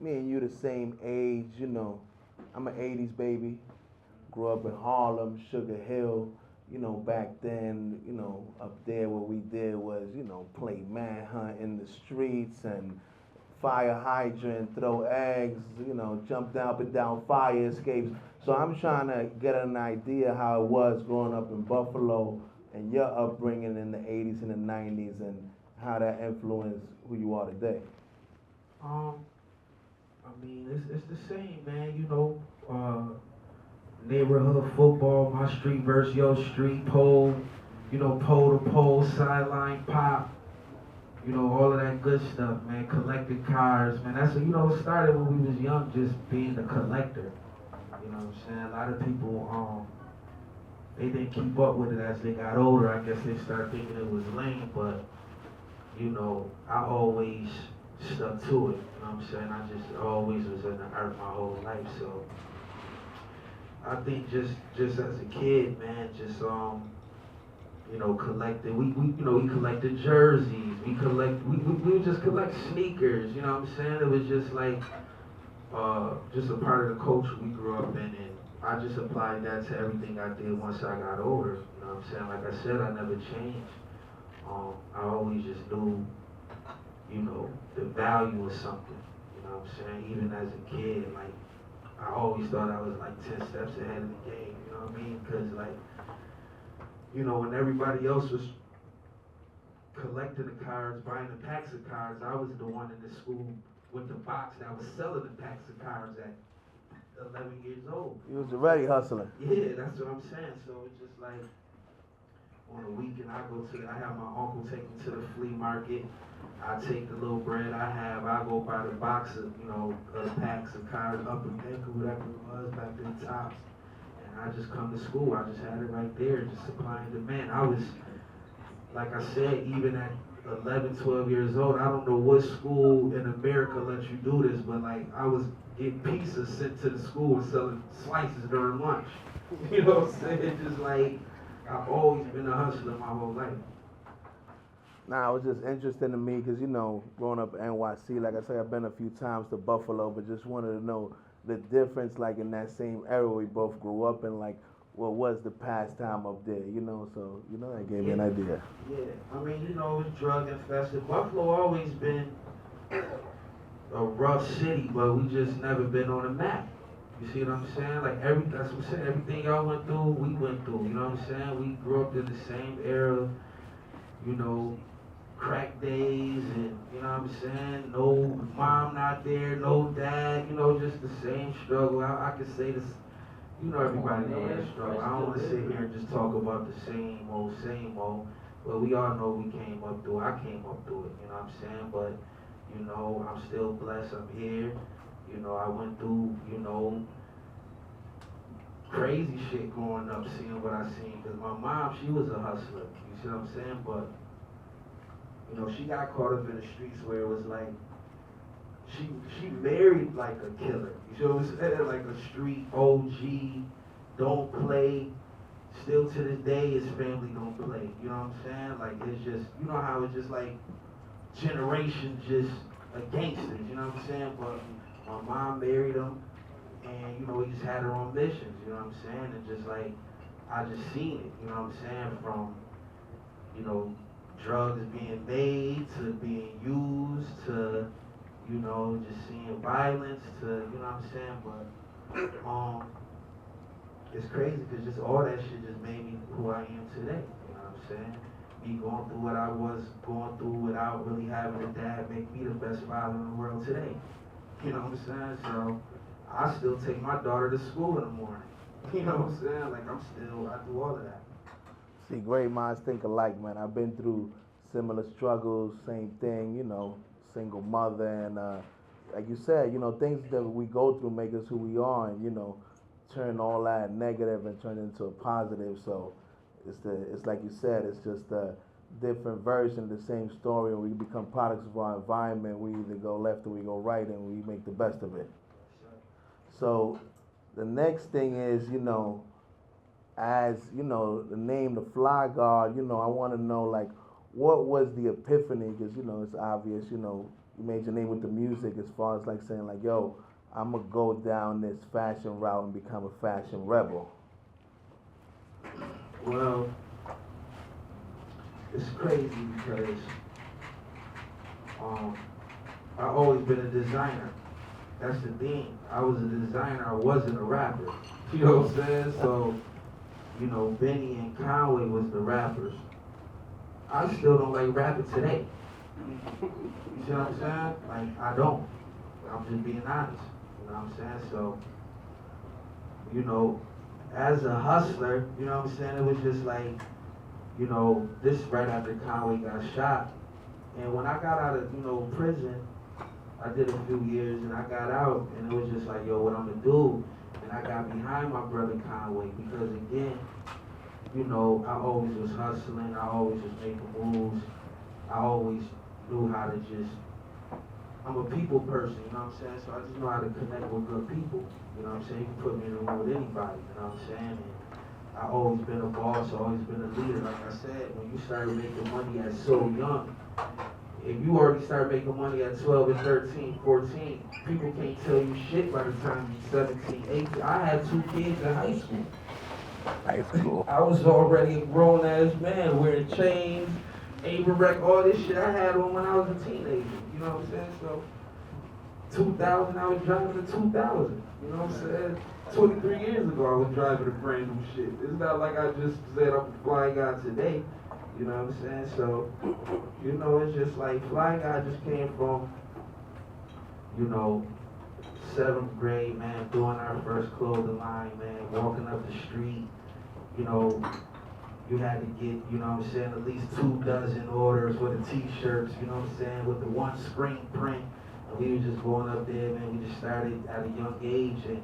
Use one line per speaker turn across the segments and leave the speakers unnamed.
me and you the same age, you know. I'm an 80s baby. Grew up in Harlem, Sugar Hill. You know, back then, you know, up there what we did was, you know, play manhunt in the streets and fire hydrant, throw eggs, you know, jump down up and down fire escapes. So I'm trying to get an idea how it was growing up in Buffalo and your upbringing in the 80s and the 90s and how that influenced who you are today.
Um, I mean, it's the same, man. You know, neighborhood football, my street versus your street, pole, you know, pole to pole, sideline pop, you know, all of that good stuff, man. Collecting cars, man. That's, you know, it started when we was young, just being a collector. You know what I'm saying? A lot of people, they didn't keep up with it as they got older. I guess they started thinking it was lame, but, you know, I always stuck to it. You know what I'm saying? I just always was in the art my whole life, so I think just as a kid, man, just you know, collected. We collected jerseys. We would just collect sneakers. You know what I'm saying? It was just like just a part of the culture we grew up in, and I just applied that to everything I did once I got older. You know what I'm saying? Like I said, I never changed. I always just knew, you know, the value of something. You know what I'm saying? Even as a kid, like, I always thought I was like 10 steps ahead of the game, you know what I mean? Because, like, you know, when everybody else was collecting the cards, buying the packs of cards, I was the one in the school with the box that was selling the packs of cards at 11 years old.
You was already hustling.
Yeah, that's what I'm saying. So it's just like, on a weekend, I have my uncle take me to the flea market. I take the little bread I have, I go buy the box of, you know, packs of cards, up and down, whatever it was, back to the tops. And I just come to school, I just had it right there, just supply and demand. I was, like I said, even at 11, 12 years old, I don't know what school in America lets you do this, but like, I was getting pizzas sent to the school and selling slices during lunch. You know what I'm saying? Just like, I've always been a hustler my whole life.
Nah, it was just interesting to me because, you know, growing up in NYC, like I said, I've been a few times to Buffalo, but just wanted to know the difference, like in that same era we both grew up in, like what was the pastime up there, you know? So, you know, that gave me an idea.
Yeah, I mean, you know, it's drug infested. Buffalo always been a rough city, but we just never been on the map. You see what I'm saying? Like that's what I'm saying. Everything y'all went through, we went through. You know what I'm saying? We grew up in the same era. You know, crack days, and you know what I'm saying? No mom not there, no dad. You know, just the same struggle. I could say this. You know, everybody know that struggle. I don't want to sit here and just talk about the same old. But we all know we came up through it. I came up through it. You know what I'm saying? But you know, I'm still blessed. I'm here. You know, I went through, you know, crazy shit growing up, seeing what I seen. Because my mom, she was a hustler. You see what I'm saying? But, you know, she got caught up in the streets where it was like, she married like a killer. You see what I'm saying? Like a street OG, don't play. Still to this day, his family don't play. You know what I'm saying? Like, it's just, you know how it's just like generation just gangsters. You know what I'm saying? But my mom married him, and you know, he just had her on missions, you know what I'm saying? And just like, I just seen it, you know what I'm saying? From, you know, drugs being made, to being used, to, you know, just seeing violence, to, you know what I'm saying? But, it's crazy because just all that shit just made me who I am today, you know what I'm saying? Me going through what I was going through without really having a dad make me the best father in the world today. You know what I'm saying? So, I still take my daughter to school in the morning. You know what I'm saying? Like, I do all of that.
See, great minds think alike, man. I've been through similar struggles, same thing, you know, single mother, and like you said, you know, things that we go through make us who we are, and you know, turn all that negative and turn into a positive. So it's like you said, it's just a different version of the same story, and we become products of our environment. We either go left or we go right, and we make the best of it. So the next thing is, you know, as you know, the name, the Fly God. You know, I want to know like, what was the epiphany? Because you know, it's obvious. You know, you made your name with the music as far as like saying like, yo, I'm gonna go down this fashion route and become a fashion rebel?
Well, it's crazy because I always been a designer. That's the thing. I was a designer. I wasn't a rapper. You know what I'm saying? So, you know, Benny and Conway was the rappers. I still don't like rapping today. You see what I'm saying? Like, I don't. I'm just being honest. You know what I'm saying? So, you know, as a hustler, you know what I'm saying? It was just like, you know, this right after Conway got shot. And when I got out of, you know, prison, I did a few years and I got out and it was just like, yo, what I'm gonna do? And I got behind my brother Conway because again, you know, I always was hustling, I always was making moves, I always knew how to just, I'm a people person, you know what I'm saying? So I just know how to connect with good people, you know what I'm saying? You can put me in a room with anybody, you know what I'm saying? And I always been a boss, always been a leader. Like I said, when you started making money at so young, if you already start making money at 12 and 13, 14, people can't tell you shit by the time you're 17, 18. I had 2 kids in high school.
High school.
I was already a grown-ass man wearing chains, Averec, all this shit I had on when I was a teenager. You know what I'm saying? So, 2000, I was driving a 2000. You know what I'm saying? 23 years ago, I was driving a brand new shit. It's not like I just said I'm a fly guy today. You know what I'm saying? So, you know, it's just like Fly Guy just came from, you know, 7th grade, man, doing our first clothing line, man, walking up the street. You know, you had to get, you know what I'm saying, at least 2 dozen orders for the t-shirts, you know what I'm saying, with the one screen print. And we were just going up there, man, we just started at a young age and,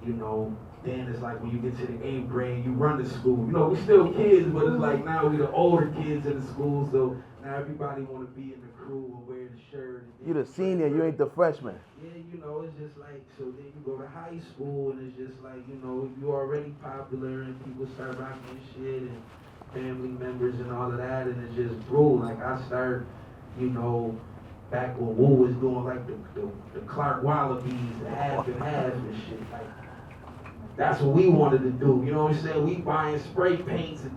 you know, then it's like when you get to the 8th grade, you run the school. You know, we still kids, but it's like now we the older kids in the school, so now everybody want to be in the crew and wear the shirt.
You the senior, you ain't the freshman.
Yeah, you know, it's just like, so then you go to high school and it's just like, you know, you already popular and people start rocking shit and family members and all of that, and it just grew. Like I started, you know, back when Wu was doing like the Clark Wallabies, the half and half and shit. Like, that's what we wanted to do, you know what I'm saying? We buying spray paints and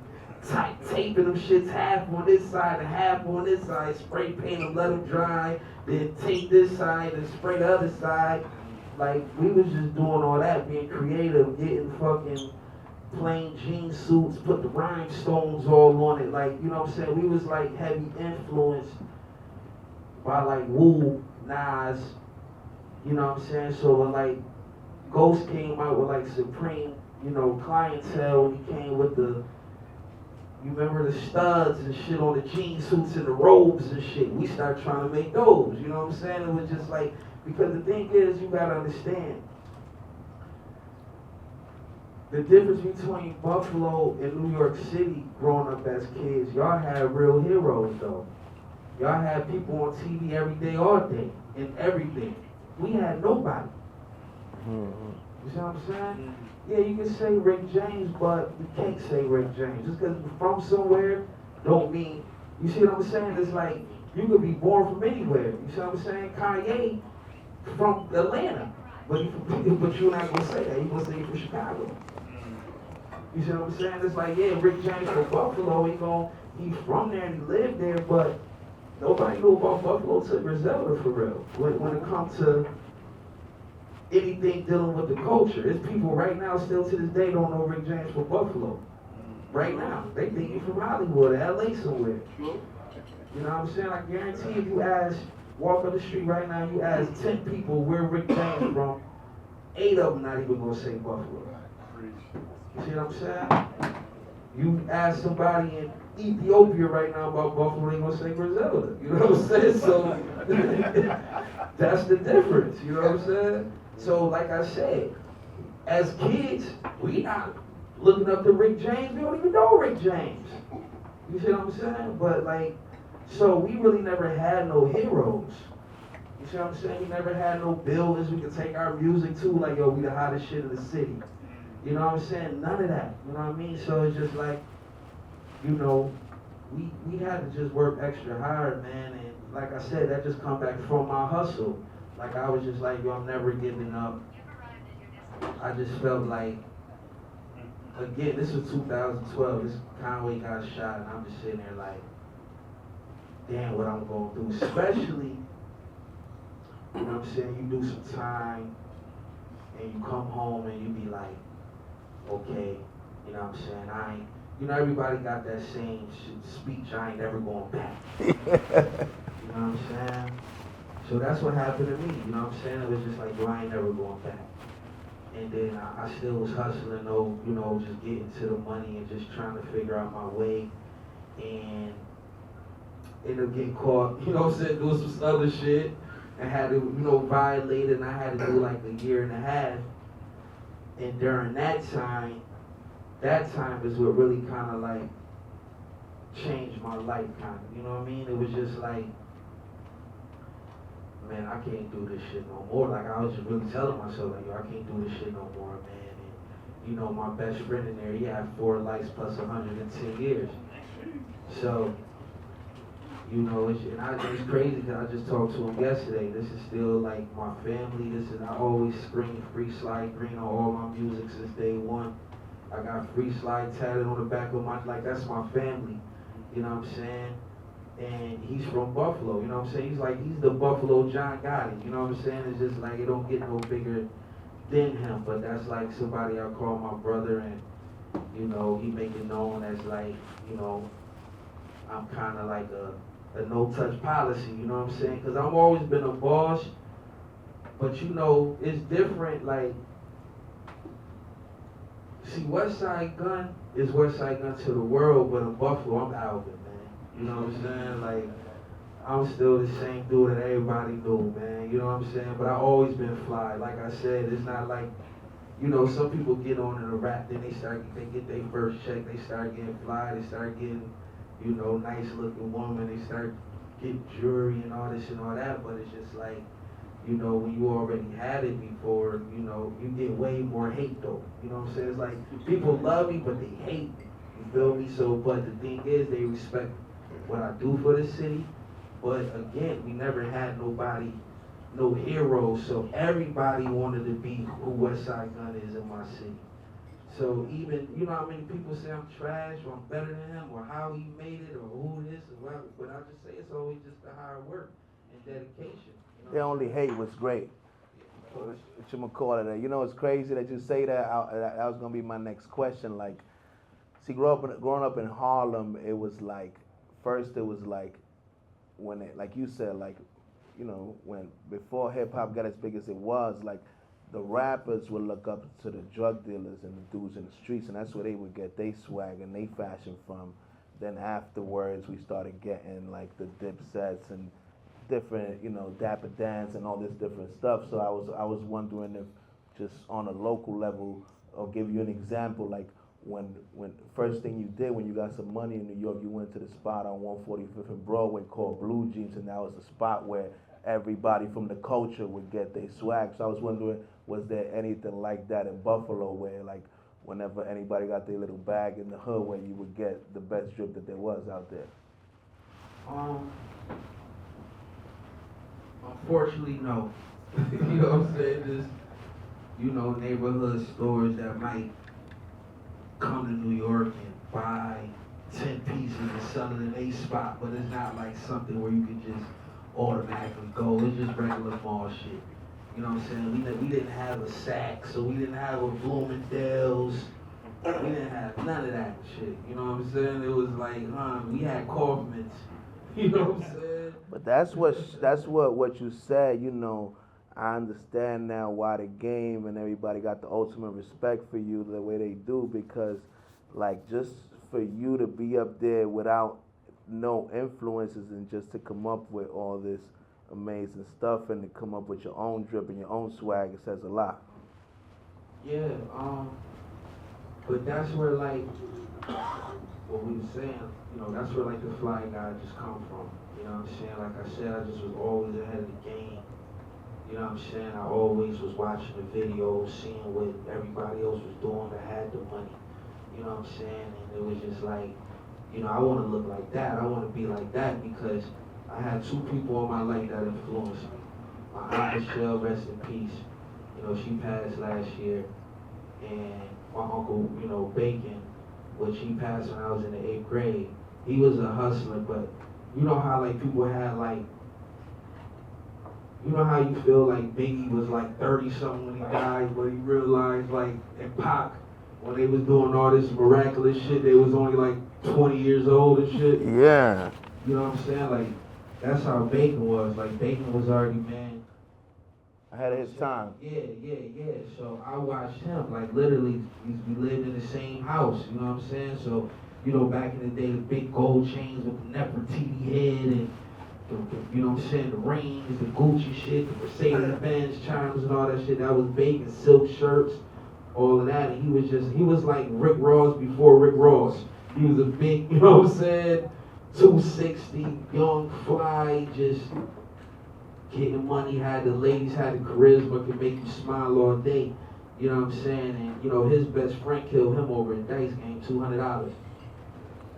taping them shits half on this side and half on this side, spray paint them, let them dry, then tape this side and spray the other side. Like, we was just doing all that, being creative, getting fucking plain jean suits, put the rhinestones all on it, like, you know what I'm saying? We was like heavy influenced by like Wu, Nas, you know what I'm saying? So when like Ghost came out with like Supreme, you know, clientele, and he came with the, you remember the studs and shit on the jean suits and the robes and shit. We started trying to make those, you know what I'm saying? It was just like, because the thing is, you gotta understand, the difference between Buffalo and New York City growing up as kids, y'all had real heroes though. Y'all had people on TV every day, all day, and everything. We had nobody. You see what I'm saying? Yeah, you can say Rick James, but you can't say Rick James. Just because you're from somewhere don't mean, you see what I'm saying? It's like, you could be born from anywhere. You see what I'm saying? Kanye from Atlanta, but you're not going to say that. You're going to say he's from Chicago. You see what I'm saying? It's like, yeah, Rick James from Buffalo, he's from there and he lived there, but nobody knew about Buffalo till Griselda for real. When it comes to anything dealing with the culture, there's people right now still to this day don't know Rick James from Buffalo. Right now, they think he's from Hollywood or LA somewhere. You know what I'm saying? I guarantee if you walk up the street right now, you ask 10 people where Rick James from, 8 of them not even gonna say Buffalo. You see what I'm saying? You ask somebody in Ethiopia right now about Buffalo, they gonna say Griselda. You know what I'm saying? So that's the difference. You know what I'm saying? So like I said, as kids, we not looking up to Rick James. We don't even know Rick James. You see what I'm saying? But like, so we really never had no heroes. You see what I'm saying? We never had no buildings we could take our music to. Like, yo, we the hottest shit in the city. You know what I'm saying? None of that. You know what I mean? So it's just like, you know, we had to just work extra hard, man, and like I said, that just come back from my hustle. Like I was just like, yo, I'm never giving up. I just felt like, again, this was 2012. This Conway got shot, and I'm just sitting there like, damn, what I'm gonna do. Especially, you know what I'm saying? You do some time, and you come home and you be like, okay, you know what I'm saying? I ain't, you know, everybody got that same speech, I ain't never going back. You know what I'm saying? So that's what happened to me, you know what I'm saying? It was just like, yo, I ain't never going back. And then I still was hustling though, you know, just getting to the money and just trying to figure out my way. And ended up getting caught, you know what I'm saying, doing some other shit. And had to, you know, violate it, and I had to do like a year and a half. And during that time is what really kind of like changed my life, kind of, you know what I mean? It was just like, man, I can't do this shit no more. Like, I was just really telling myself, like, yo, I can't do this shit no more, man. And, you know, my best friend in there, he had 4 lights plus 110 years. So, you know, it's crazy because I just talked to him yesterday. This is still like my family. I always scream Free Slide Green on all my music since day one. I got Free Slide tatted on the back of like, that's my family. You know what I'm saying? And he's from Buffalo, you know what I'm saying? He's the Buffalo John Gotti, you know what I'm saying? It's just like, it don't get no bigger than him, but that's like somebody I call my brother, and, you know, he make it known as like, you know, I'm kind of like a no-touch policy, you know what I'm saying? Because I've always been a boss, but you know, it's different, like, see, WESTSIDE GUNN is WESTSIDE GUNN to the world, but in Buffalo, I'm Alvin, man. You know what I'm saying? Like, I'm still the same dude that everybody knew, man. You know what I'm saying? But I always been fly. Like I said, it's not like, you know, some people get on in a rap, then they get their first check, they start getting fly, they start getting, you know, nice looking woman, they start getting jewelry and all this and all that, but it's just like, you know, when you already had it before, you know, you get way more hate though. You know what I'm saying? It's like, people love me, but they hate me. You feel me? So, but the thing is, they respect what I do for the city, but again, we never had nobody, no heroes, so everybody wanted to be who WESTSIDE GUNN is in my city. So even, you know how many people say I'm trash, or I'm better than him, or how he made it, or who this, or what, but I just say it's always just the hard work and dedication. You know?
They only hate what's great. What you gonna call it? You know, it's crazy that you say that. That was gonna be my next question. Like, see, growing up in Harlem, it was like, first it was like, when it, like you said, like, you know, when before hip hop got as big as it was, like, the rappers would look up to the drug dealers and the dudes in the streets, and that's where they would get they swag and they fashion from. Then afterwards, we started getting like the Dipsets and different, you know, Dapper Dance and all this different stuff. So I was wondering if, just on a local level, I'll give you an example, like when first thing you did when you got some money in New York, you went to the spot on 145th and Broadway called Blue Jeans, and that was the spot where everybody from the culture would get their swag. So I was wondering, was there anything like that in Buffalo where, like, whenever anybody got their little bag in the hood, where you would get the best drip that there was out there?
Unfortunately, no. You know what I'm saying? Just, you know, neighborhood stores that might come to New York and buy 10 pieces and sell it in a spot, but it's not like something where you can just automatically go. It's just regular mall shit. You know what I'm saying? We didn't have a Saks, so we didn't have a Bloomingdale's. We didn't have none of that shit. You know what I'm saying? It was like, we had Kaufman's. You know what I'm saying?
But that's what you said. You know, I understand now why the game and everybody got the ultimate respect for you the way they do, because, like, just for you to be up there without no influences and just to come up with all this amazing stuff and to come up with your own drip and your own swag, it says a lot.
Yeah, but that's where, like, what we were saying, you know, that's where, like, the fly guy just come from. You know what I'm saying? Like I said, I just was always ahead of the game. You know what I'm saying? I always was watching the videos, seeing what everybody else was doing that had the money. You know what I'm saying? And it was just like, you know, I want to look like that. I want to be like that, because I had two people in my life that influenced me. My aunt Michelle, rest in peace. You know, she passed last year. And my uncle, you know, Bacon, which he passed when I was in the 8th grade. He was a hustler, but you know how like people had like, you know how you feel like Biggie was like 30-something when he died, but he realized like, and Pac, when they was doing all this miraculous shit, they was only like 20 years old and shit.
Yeah.
You know what I'm saying? Like, that's how Bacon was. Like, Bacon was already, man.
Ahead of his time.
Yeah. So I watched him, like, literally, we lived in the same house, you know what I'm saying? So, you know, back in the day, the big gold chains with the Nefertiti head and, you know what I'm saying, the rings, the Gucci shit, the Mercedes-Benz charms and all that shit, that was Bacon, silk shirts, all of that. And he was like Rick Ross before Rick Ross. He was a big, you know what I'm saying, 260, young, fly, just getting money, the ladies had the charisma, could make you smile all day. You know what I'm saying? And, you know, his best friend killed him over a dice game, $200.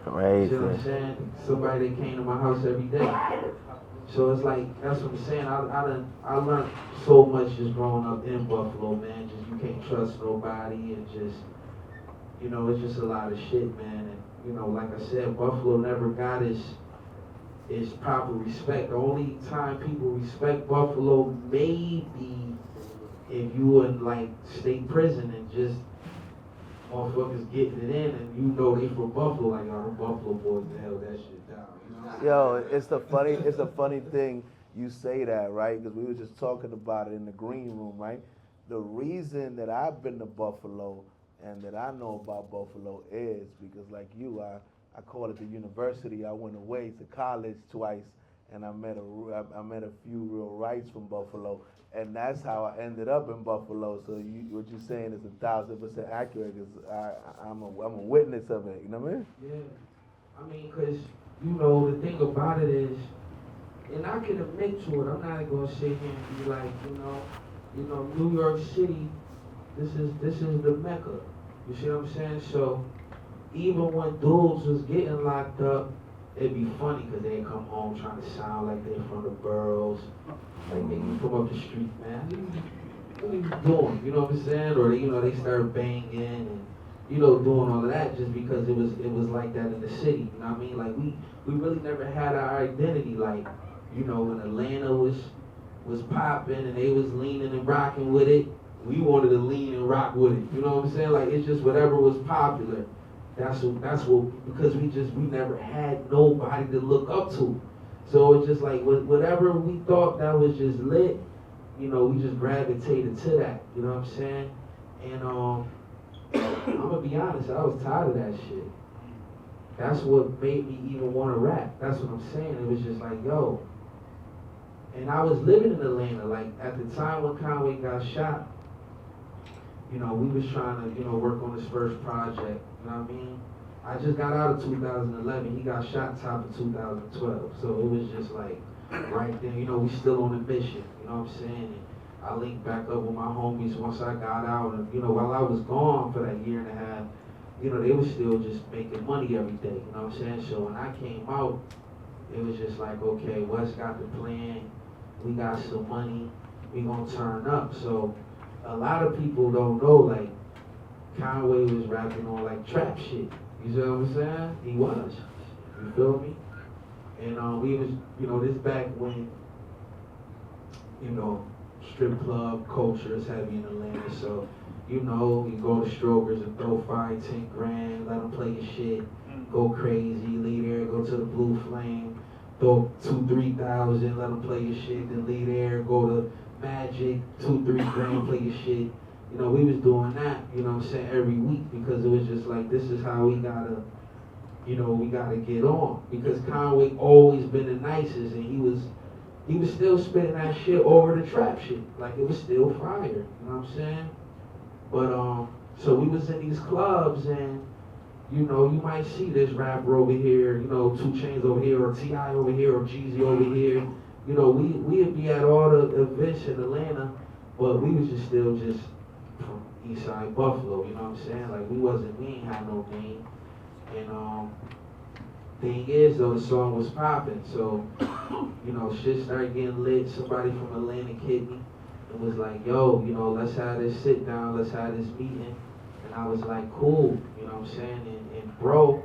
Crazy.
You know what I'm saying? Somebody that came to my house every day. So it's like, that's what I'm saying. I learned so much just growing up in Buffalo, man. Just, you can't trust nobody, and just, you know, it's just a lot of shit, man. And, you know, like I said, Buffalo never got its proper respect. The only time people respect Buffalo maybe if you were in like state prison and just motherfuckers getting it in and you know they from Buffalo, like, oh, them Buffalo boys, they held that shit down. You know?
Yo, it's a funny thing you say that, right? Because we were just talking about it in the green room, right? The reason that I've been to Buffalo and that I know about Buffalo is because, like you, I call it the university. I went away to college twice, and I met a few real rights from Buffalo, and that's how I ended up in Buffalo. So what you're saying is 1,000% accurate, because I'm a witness of it. You know what I mean?
Yeah, I mean, cause you know the thing about it is, and I can admit to it. I'm not gonna sit here and be like, you know, New York City. This is the Mecca. You see what I'm saying? So even when dudes was getting locked up, it'd be funny because they'd come home trying to sound like they're from the boroughs. Like, nigga, you come up the street, man. What are you doing? You know what I'm saying? Or, you know, they start banging and, you know, doing all of that just because it was like that in the city. You know what I mean? Like, we really never had our identity. Like, you know, when Atlanta was popping and they was leaning and rocking with it, we wanted to lean and rock with it. You know what I'm saying? Like, it's just whatever was popular. That's what, because we never had nobody to look up to. So it's just like, whatever we thought that was just lit, you know, we just gravitated to that. You know what I'm saying? And I'm gonna be honest, I was tired of that shit. That's what made me even want to rap. That's what I'm saying. It was just like, yo. And I was living in Atlanta. Like, at the time when Conway got shot, you know, we was trying to, you know, work on his first project. You know what I mean? I just got out of 2011. He got shot top of 2012. So it was just like, right there, you know, we still on a mission. You know what I'm saying? And I linked back up with my homies once I got out. And, you know, while I was gone for that year and a half, you know, they was still just making money every day. You know what I'm saying? So when I came out, it was just like, okay, West got the plan. We got some money. We gonna turn up. So a lot of people don't know, like, Conway was rapping on like trap shit. You see what I'm saying? He was. You feel me? And we was, you know, this back when, you know, strip club culture is heavy in Atlanta. So, you know, you go to Strokers and throw 5, 10 grand, let them play your shit, go crazy, leave there, go to the Blue Flame, throw 2, 3,000, let them play your shit, then leave there, go to Magic, 2, 3 grand, play your shit. You know, we was doing that, you know what I'm saying, every week, because it was just like, this is how we gotta, you know, we gotta get on. Because Conway always been the nicest, and he was still spitting that shit over the trap shit. Like, it was still fire, you know what I'm saying? But, so we was in these clubs, and, you know, you might see this rapper over here, you know, 2 Chainz over here, or T.I. over here, or Jeezy over here. You know, we'd be at all the events in Atlanta, but we was just still just from Eastside Buffalo, you know what I'm saying? Like, we ain't had no name. And thing is though, the song was popping, so you know, shit started getting lit. Somebody from Atlantic hit me and was like, yo, you know, let's have this sit down, let's have this meeting. And I was like, cool, you know what I'm saying? And bro,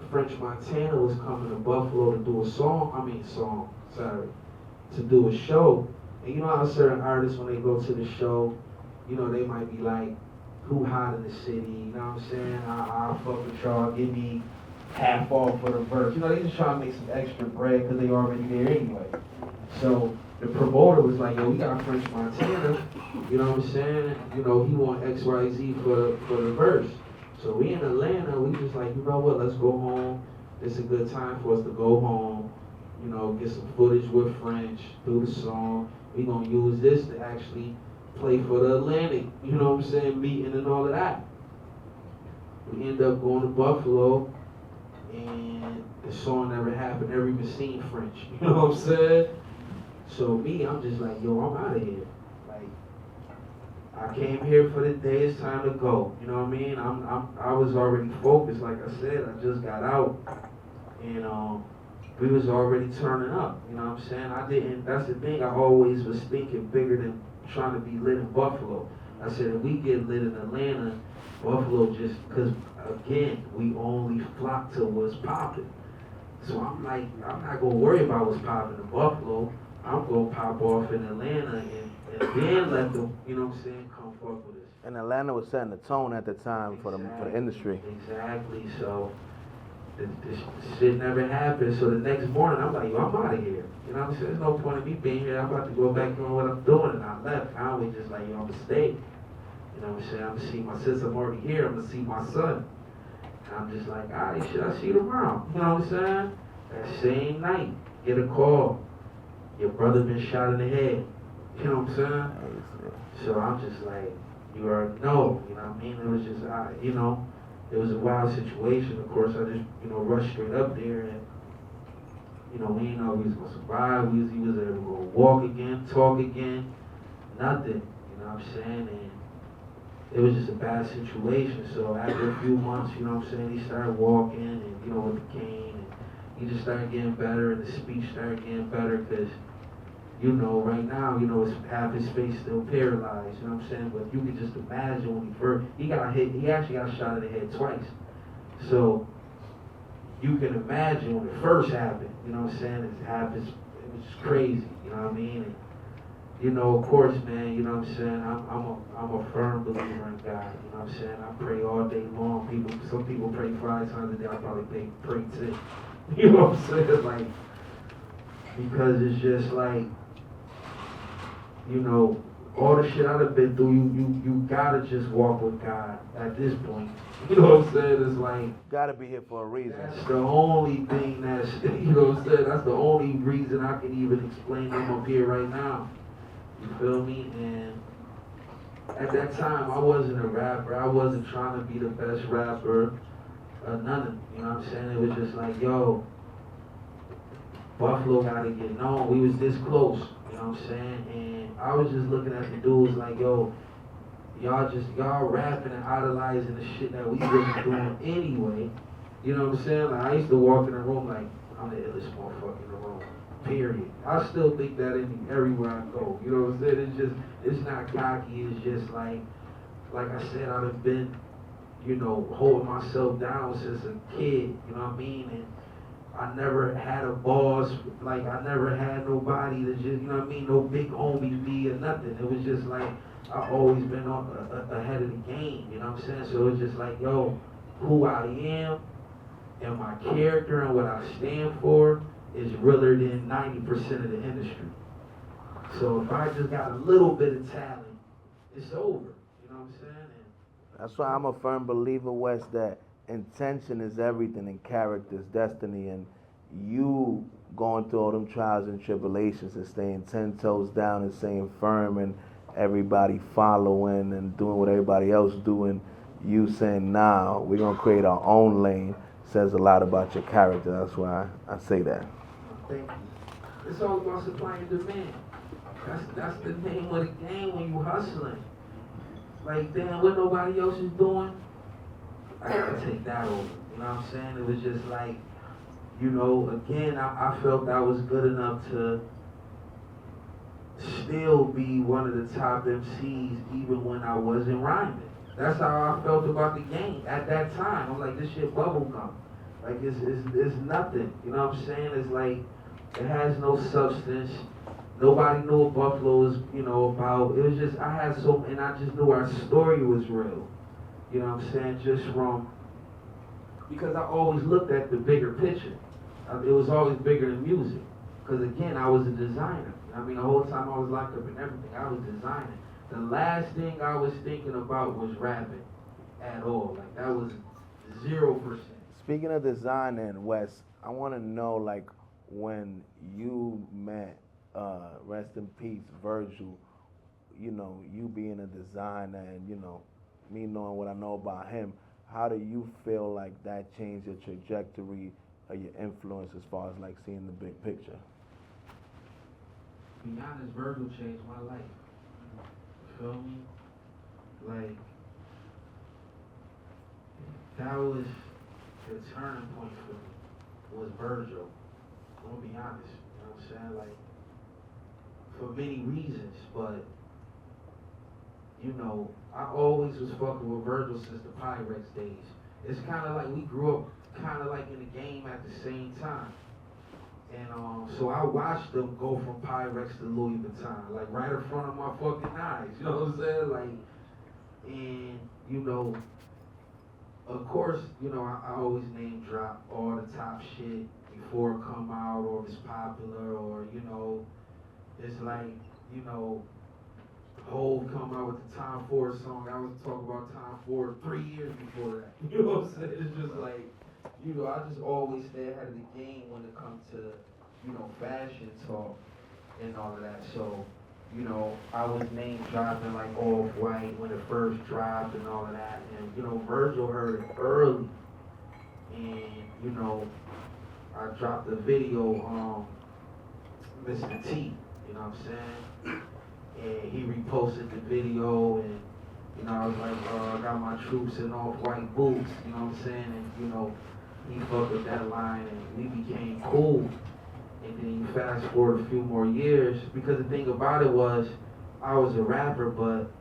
French Montana was coming to Buffalo to do to do a show. And you know how certain artists, when they go to the show, you know, they might be like, who hot in the city, you know what I'm saying? I'll fuck with y'all, give me half off for the verse. You know, they just trying to make some extra bread because they already there anyway. So the promoter was like, yo, we got French Montana, you know what I'm saying? You know, he want XYZ for the verse. So we in Atlanta, we just like, you know what, let's go home. It's a good time for us to go home, you know, get some footage with French, do the song. We gonna use this to actually play for the Atlantic, you know what I'm saying, meeting and all of that. We end up going to Buffalo, and the song never happened, never even seen French, you know what I'm saying? So me, I'm just like, yo, I'm out of here. Like, I came here for the day, it's time to go, you know what I mean? I was already focused, like I said, I just got out, and we was already turning up, you know what I'm saying? That's the thing, I always was thinking bigger than trying to be lit in Buffalo. I said, if we get lit in Atlanta, Buffalo just, because again, we only flock to what's popping. So I'm like, I'm not going to worry about what's popping in Buffalo. I'm going to pop off in Atlanta and then let them, you know what I'm saying, come fuck with us.
And Atlanta was setting the tone at the time for the industry.
Exactly. So this shit never happened. So the next morning, I'm like, yo, I'm out of here. You know what I'm saying? There's no point in me being here. I'm about to go back doing what I'm doing. And I left. I was just like, yo, I'm going to stay. You know what I'm saying? I'm going to see my sister. I'm already here. I'm going to see my son. And I'm just like, all right, shit, I'll see you tomorrow. You know what I'm saying? That same night, get a call. Your brother been shot in the head. You know what I'm saying? So I'm just like, you already know. You know what I mean? It was just, you know, it was a wild situation. Of course, I just, you know, rushed straight up there and, you know, we didn't know we was going to survive. He was able to go walk again, talk again, nothing. You know what I'm saying? And it was just a bad situation. So after a few months, you know what I'm saying, he started walking and, you know, with the cane. And he just started getting better and the speech started getting better because, you know, right now, you know, half his face still paralyzed, you know what I'm saying? But you can just imagine when he actually got shot in the head twice. So you can imagine when it first happened, you know what I'm saying? It was just crazy, you know what I mean? And, you know, of course, man, you know what I'm saying? I'm a firm believer in God, you know what I'm saying? I pray all day long. Some people pray 5 times a day. I probably pray 10. You know what I'm saying? Like, because it's just like, you know, all the shit I've been through, you gotta just walk with God at this point. You know what I'm saying? It's like,
gotta be here for a reason.
That's the only thing you know what I'm saying? That's the only reason I can even explain them up here right now. You feel me? And at that time, I wasn't a rapper. I wasn't trying to be the best rapper. Nothing. You know what I'm saying? It was just like, yo, Buffalo gotta get known. We was this close. You know what I'm saying? And I was just looking at the dudes like, yo, y'all rapping and idolizing the shit that we wasn't doing anyway. You know what I'm saying? Like, I used to walk in the room like, I'm the illest motherfucker in the room. Period. I still think that in me everywhere I go. You know what I'm saying? It's not cocky. It's just like I said, I've been, you know, holding myself down since a kid. You know what I mean? And I never had a boss, like I never had nobody to just, you know what I mean, no big homie me or nothing. It was just like, I always been ahead of the game, you know what I'm saying? So it's just like, yo, who I am and my character and what I stand for is realer than 90% of the industry. So if I just got a little bit of talent, it's over, you know what I'm saying?
That's why I'm a firm believer, Wes, that intention is everything and character is destiny, and you going through all them trials and tribulations and staying 10 toes down and staying firm and everybody following and doing what everybody else doing, you saying, nah, we're going to create our own lane, says a lot about your character. That's why I say that.
Thank you. It's all about supply and demand. That's the name of the game when you hustling. Like, damn, what nobody else is doing, I gotta take that over. You know what I'm saying? It was just like, you know, again, I felt I was good enough to still be one of the top MCs even when I wasn't rhyming. That's how I felt about the game at that time. I'm like, this shit bubblegum. Like, it's nothing. You know what I'm saying? It's like, it has no substance. Nobody knew what Buffalo was, you know, about. It was just, I had so, and I just knew our story was real. You know what I'm saying? Just from, because I always looked at the bigger picture. It was always bigger than music. Because again, I was a designer. I mean, the whole time I was locked up and everything, I was designing. The last thing I was thinking about was rapping at all. Like, that was 0%.
Speaking of designing, Wes, I want to know, like, when you met, rest in peace, Virgil, you know, you being a designer and, you know, me knowing what I know about him, how do you feel like that changed your trajectory or your influence as far as, like, seeing the big picture?
To be honest, Virgil changed my life. You feel me? Like, that was the turning point for me, was Virgil. I'm gonna be honest, you know what I'm saying? Like, for many reasons, but, you know, I always was fucking with Virgil since the Pyrex days. It's kind of like we grew up kind of like in the game at the same time. And so I watched them go from Pyrex to Louis Vuitton, like right in front of my fucking eyes, you know what I'm saying? Like, and, you know, of course, you know, I always name drop all the top shit before it come out or if it's popular or, you know, it's like, you know, Hov come out with the Tom Ford song. I was talking about Tom Ford 3 years before that. You know what I'm saying? It's just like, you know, I just always stay ahead of the game when it comes to, you know, fashion talk and all of that. So, you know, I was name dropping like Off-White when it first dropped and all of that. And, you know, Virgil heard it early. And, you know, I dropped the video on Mr. T, you know what I'm saying? And he reposted the video and, you know, I was like, I got my troops in Off-White boots, you know what I'm saying? And, you know, he fucked with that line and we became cool. And then you fast forward a few more years, because the thing about it was, I was a rapper, but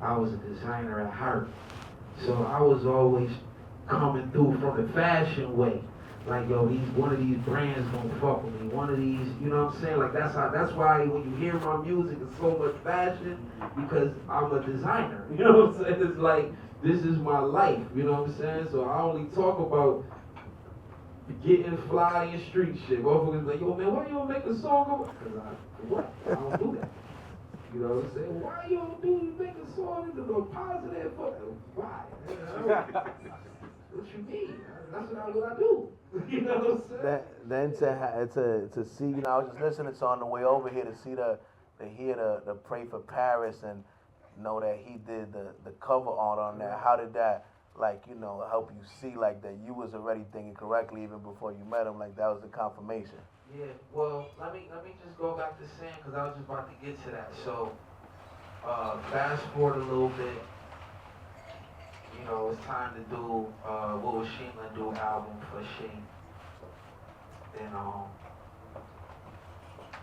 I was a designer at heart. So I was always coming through from the fashion way. Like, yo, one of these brands gonna fuck with me. One of these, you know what I'm saying? Like, that's why when you hear my music, it's so much fashion, because I'm a designer. You know what I'm saying? It's like, this is my life, you know what I'm saying? So I only talk about getting fly and street shit. Motherfuckers like, yo, man, why you don't make a song? Because I don't do that. You know what I'm saying? Why you don't make a song into the positive? Why? What you mean? That's what I do. You know what I'm saying?
Then to see, you know, I was just listening to on the way over here to see to hear the Pray for Paris and know that he did the cover art on that. How did that, like, you know, help you see like that you was already thinking correctly even before you met him? Like, that was the confirmation.
Yeah, well, let me just go back to saying, because I was just about to get to that. So, fast forward a little bit. You know, it's time to do what was Sheena do album for Sheen. And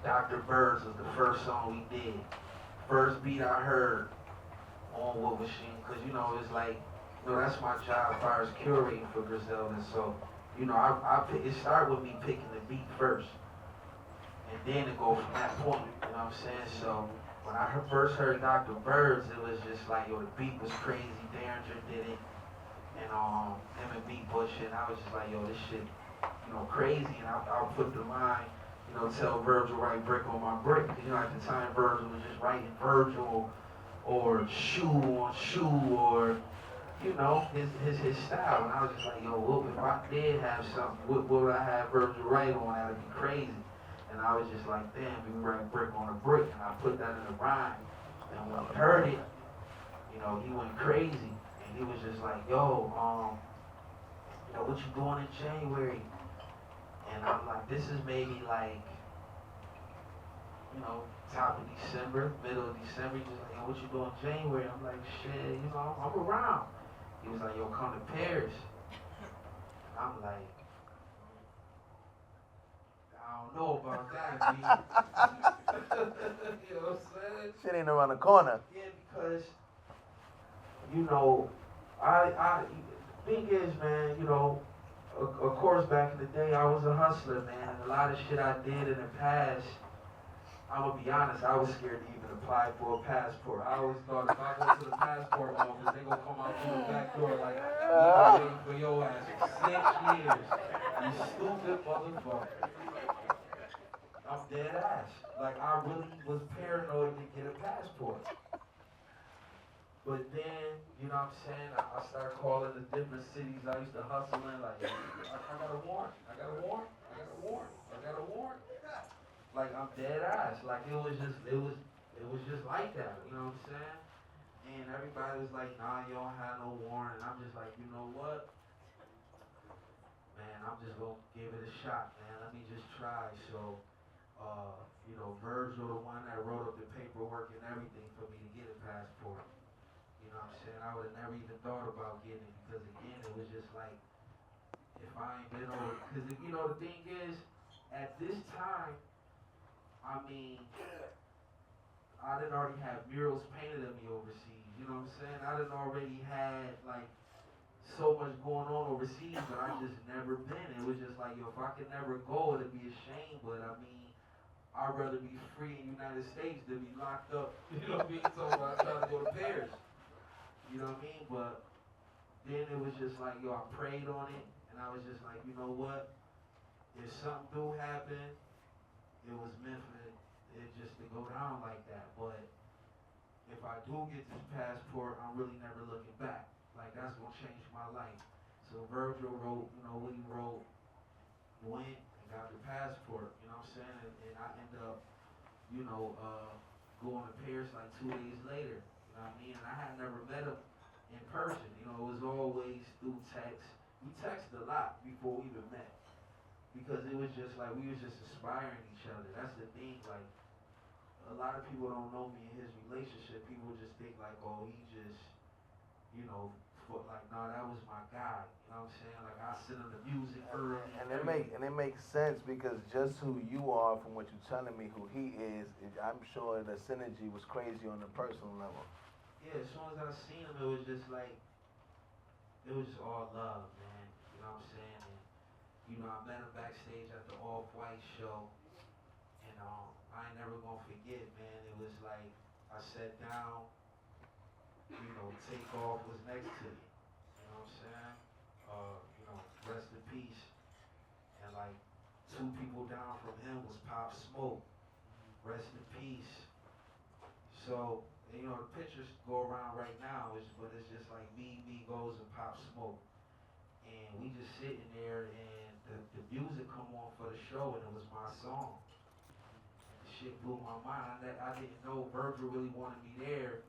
Dr. Birds was the first song we did. First beat I heard on what was Sheen, because, you know, it's like, you know, that's my job as far as curating for Griselda. So, you know, it started with me picking the beat first. And then it go from that point, you know what I'm saying? So, when I first heard Dr. Birds, it was just like, yo, the beat was crazy. Derringer did it, and M&B Bush, and I was just like, yo, this shit, you know, crazy. And I'll put the line, you know, tell Virgil write brick on my brick. You know, at the time, Virgil was just writing Virgil or shoe on shoe or, you know, his style. And I was just like, yo, well, if I did have something, what would I have Virgil write on? That'd be crazy. And I was just like, damn, we write brick on a brick, and I put that in a rhyme. And when he heard it, you know, he went crazy, and he was just like, yo, you know, what you doing in January? And I'm like, this is maybe like, you know, top of December, middle of December. He's just like, yo, what you doing in January? I'm like, shit, you know, I'm around. He was like, yo, come to Paris. I'm like, I don't know about that, B. You know what I'm saying?
Shit ain't around the corner.
Yeah, because, you know, thing is, man, you know, of course, back in the day, I was a hustler, man, and a lot of shit I did in the past, I'm gonna be honest, I was scared to even apply for a passport. I always thought if I go to the passport office, they gonna come out through the back door like, we've been waiting for your ass for 6 years. You stupid motherfucker. I'm dead ass. Like, I really was paranoid to get a passport. But then, you know what I'm saying, I started calling the different cities I used to hustle in, like, I got a warrant, I got a warrant, I got a warrant, I got a warrant. Like, I'm dead ass. Like, it was just like that, you know what I'm saying? And everybody was like, nah, you don't have no warrant. And I'm just like, you know what? Man, I'm just gonna give it a shot, man. Let me just try. So, you know, Virgil, the one that wrote up the paperwork and everything for me to get a passport. You know what I'm saying? I would have never even thought about getting it because, again, it was just like, if I ain't been over, because, you know, the thing is, at this time, I mean, I done already have murals painted of me overseas. You know what I'm saying? I done already had, like, so much going on overseas, but I just never been. It was just like, yo, if I could never go, it'd be a shame. But, I mean, I'd rather be free in the United States than be locked up. You know what I mean? So I tried to go to Paris. You know what I mean? But then it was just like, yo, I prayed on it, and I was just like, you know what? If something do happen, it was meant for it just to go down like that. But if I do get this passport, I'm really never looking back. Like, that's gonna change my life. So Virgil wrote, you know, what he wrote, went and got the passport, you know what I'm saying? And I ended up, you know, going to Paris like 2 days later. You know what I mean? And I had never met him in person. You know, it was always through text. We texted a lot before we even met. Because it was just like we was just inspiring each other. That's the thing. Like, a lot of people don't know me in his relationship. People just think like, oh, he just, you know, like, no, that was my guy. You know what I'm saying? Like, I sent him the music early.
And it makes sense because just who you are, from what you're telling me, who he is, I'm sure the synergy was crazy on the personal level.
Yeah, as soon as I seen him, it was just like, it was just all love, man. You know what I'm saying? And, you know, I met him backstage at the Off-White show, and I ain't never gonna forget, man. It was like, I sat down, you know, Takeoff was next to me. You know what I'm saying? You know, rest in peace. And like, 2 people down from him was Pop Smoke. Rest in peace. So, you know, the pictures go around right now, but it's just like me, Migos, and Pop Smoke. And we just sitting there, and the music come on for the show, and it was my song. And the shit blew my mind. I didn't know Virgil really wanted me there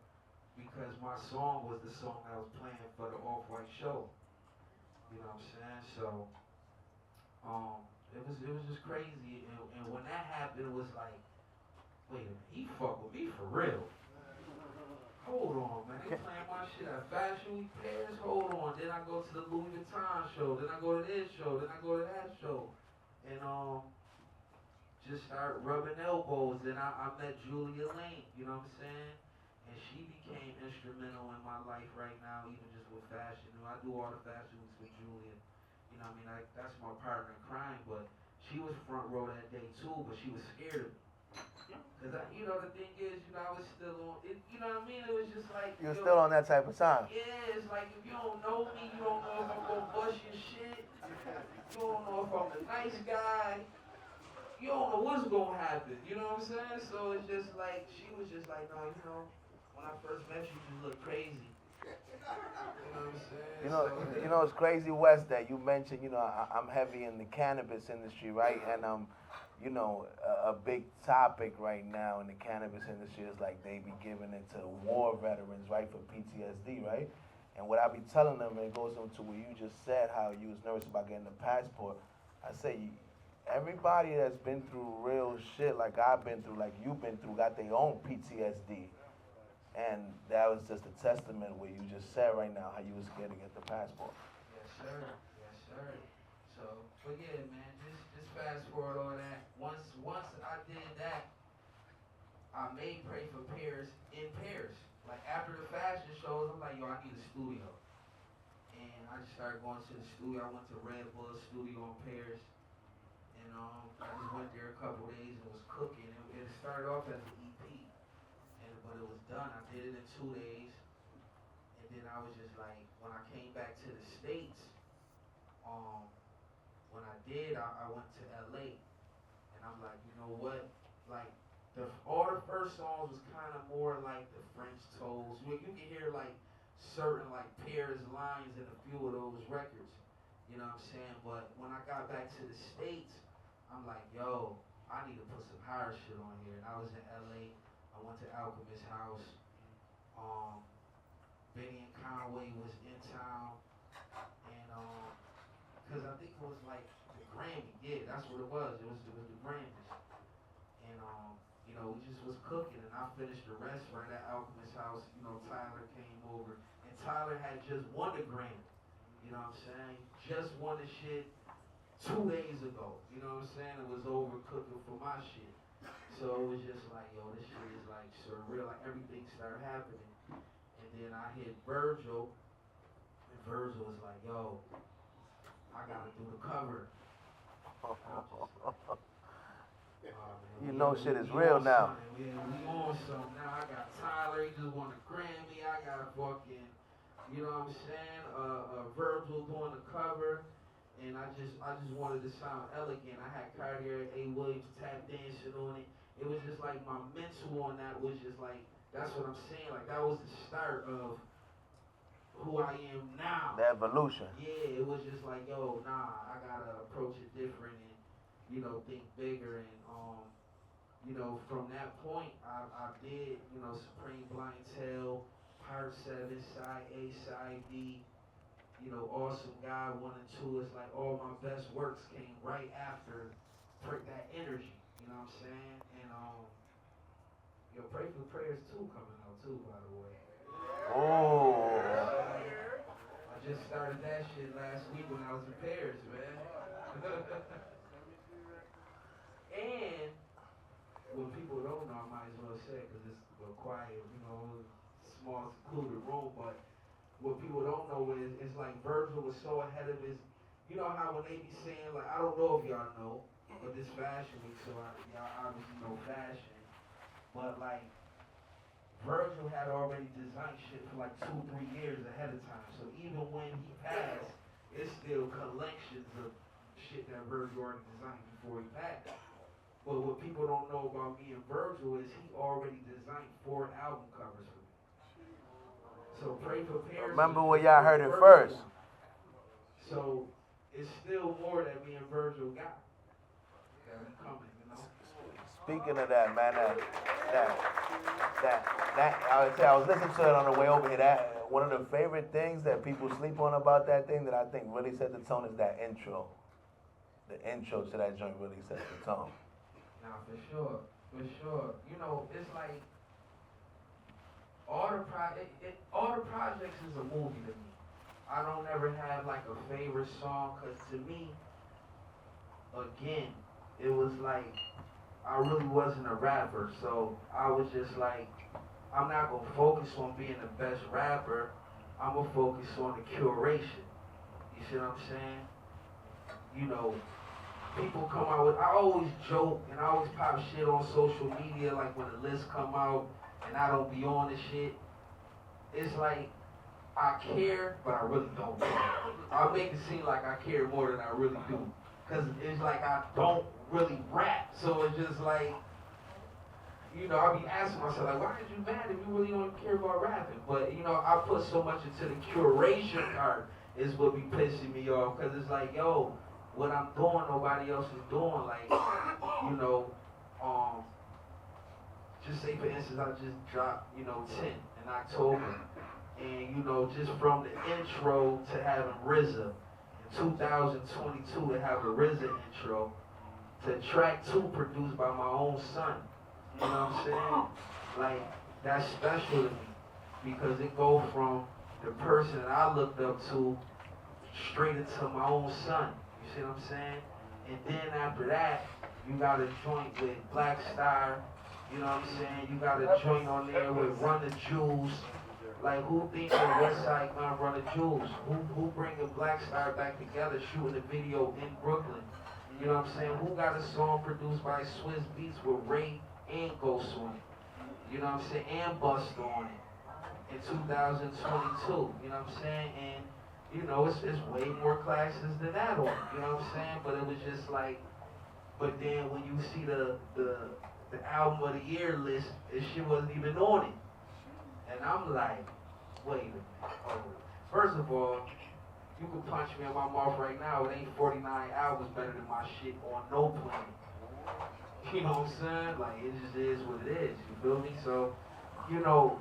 because my song was the song I was playing for the Off-White show. You know what I'm saying? So, it was just crazy. And when that happened, it was like, wait a minute, he fuck with me for real. Hold on, man. They playing my shit at Fashion Week Paris. Hold on. Then I go to the Louis Vuitton show. Then I go to this show. Then I go to that show. And just start rubbing elbows. Then I met Julia Lane. You know what I'm saying? And she became instrumental in my life right now, even just with fashion. You know, I do all the fashion weeks with Julia. You know what I mean? That's my partner in crime. But she was front row that day too. But she was scared of me. Cause you know, the thing is, you know, I was still on it. You know what I mean? It was just like
You're still on that type of time.
yeah, it's like if you don't know me, you don't know if I'm gonna bust your shit. You don't know if I'm the nice guy. You don't know what's gonna happen. You know what I'm saying? So it's just like she was just like, no, you know, when I first met you, you look crazy. You know what I'm saying?
You know, it's crazy, Wes, that you mentioned. You know, I'm heavy in the cannabis industry, right? And you know, a big topic right now in the cannabis industry is like they be giving it to war veterans, right, for PTSD, right? And what I be telling them, and it goes into what you just said, how you was nervous about getting the passport. I say, everybody that's been through real shit like I've been through, like you've been through, got their own PTSD. And that was just a testament what you just said right now, how you was scared to get the passport.
Yes, sir. Yes, sir. So, but yeah, man, just fast forward all that. Once I did that, I made Pray for Pairs in Paris. Like after the fashion shows, I'm like, yo, I need a studio. And I just started going to the studio. I went to Red Bull Studio in Paris. And I just went there a couple days and was cooking. It started off as an EP. But it was done. I did it in 2 days. And then I was just like, when I came back to the States, when I did, I went to LA. And I'm like, you know what? Like, all the first songs was kind of more like the French Toast. You can hear like certain like Paris lines in a few of those records. You know what I'm saying? But when I got back to the States, I'm like, yo, I need to put some higher shit on here. And I was in LA. I went to Alchemist's house. Benny and Conway was in town. And because I think it was like the Grammy. Yeah, that's what it was. It was the Grammys. And you know, we just was cooking, and I finished the rest right at Alchemist's house. You know, Tyler came over, and Tyler had just won the Grammy. You know what I'm saying? Just won the shit 2 days ago. You know what I'm saying? It was over cooking for my shit. So it was just like, yo, this shit is like surreal. Like everything started happening. And then I hit Virgil, and Virgil was like, yo, I gotta do the cover.
You know shit is real now.
We on something now. I got Tyler, he just won a Grammy. I got fucking, you know what I'm saying? Virgil doing the cover. And I just wanted to sound elegant. I had Cartier A. Williams tap dancing on it. It was just like my mental on that was just like, that's what I'm saying. Like that was the start of who I am now.
The evolution.
Yeah, it was just like, yo, nah, I gotta approach it different and, you know, think bigger. And you know, from that point, I did, you know, Supreme Blind Tale, Part 7, Side A, Side B. You know, Awesome God 1 and 2. It's like all my best works came right after that energy. You know what I'm saying? And yo, Pray for Prayers 2 coming out too, by the way.
Oh.
I just started that shit last week when I was in Paris, man. And what people don't know, I might as well say, because it's a quiet, you know, small secluded room, but what people don't know is it's like Virgil was so ahead of his, you know how when they be saying, like, I don't know if y'all know, but this fashion week, so y'all obviously know fashion, but like, Virgil had already designed shit for like 2-3 years ahead of time, so even when he passed, it's still collections of shit that Virgil already designed before he passed. But what people don't know about me and Virgil is he already designed 4 album covers for me. So Pray for Paris.
Remember where y'all heard it first.
So it's still more that me and Virgil got. That we coming, you know.
Speaking of that, man, I was listening to it on the way over here. That one of the favorite things that people sleep on about that thing that I think really set the tone is that intro. The intro to that joint really sets the tone.
Nah, for sure. You know, it's like all the projects is a movie to me. I don't ever have like a favorite song, cause to me, again, it was like I really wasn't a rapper, so I was just like, I'm not gonna focus on being the best rapper. I'm gonna focus on the curation. You see what I'm saying? You know, people come out with, I always joke and I always pop shit on social media, like when the list come out and I don't be on the shit. It's like, I care, but I really don't care. I make it seem like I care more than I really do. Cause it's like I don't really rap. So it's just like, you know, I be asking myself, like, why are you mad if you really don't care about rapping? But, you know, I put so much into the curation part is what be pissing me off. Cause it's like, yo, what I'm doing, nobody else is doing. Like, you know, just say for instance, I just dropped, you know, 10 in October. And, you know, just from the intro to having RZA, in 2022 to have a RZA intro, to track 2 produced by my own son. You know what I'm saying? Like, that's special to me. Because it go from the person that I looked up to straight into my own son. You see what I'm saying? And then after that, you got a joint with Black Star. You know what I'm saying? You got a joint on there with Run the Jewels. Like, who thinks that WESTSIDE gonna Run the Jewels? Who bringing Black Star back together, shooting a video in Brooklyn? You know what I'm saying? Who got a song produced by Swiss Beats with Ray and Ghost on it? You know what I'm saying? And Busta on it in 2022. You know what I'm saying? And you know, it's way more classes than that on it. You know what I'm saying? But it was just like, but then when you see the album of the year list, this shit wasn't even on it. And I'm like, wait a minute. First of all, you can punch me in my mouth right now. It ain't 49 albums better than my shit on no planet. You know what I'm saying? Like, it just is what it is. You feel me? So, you know,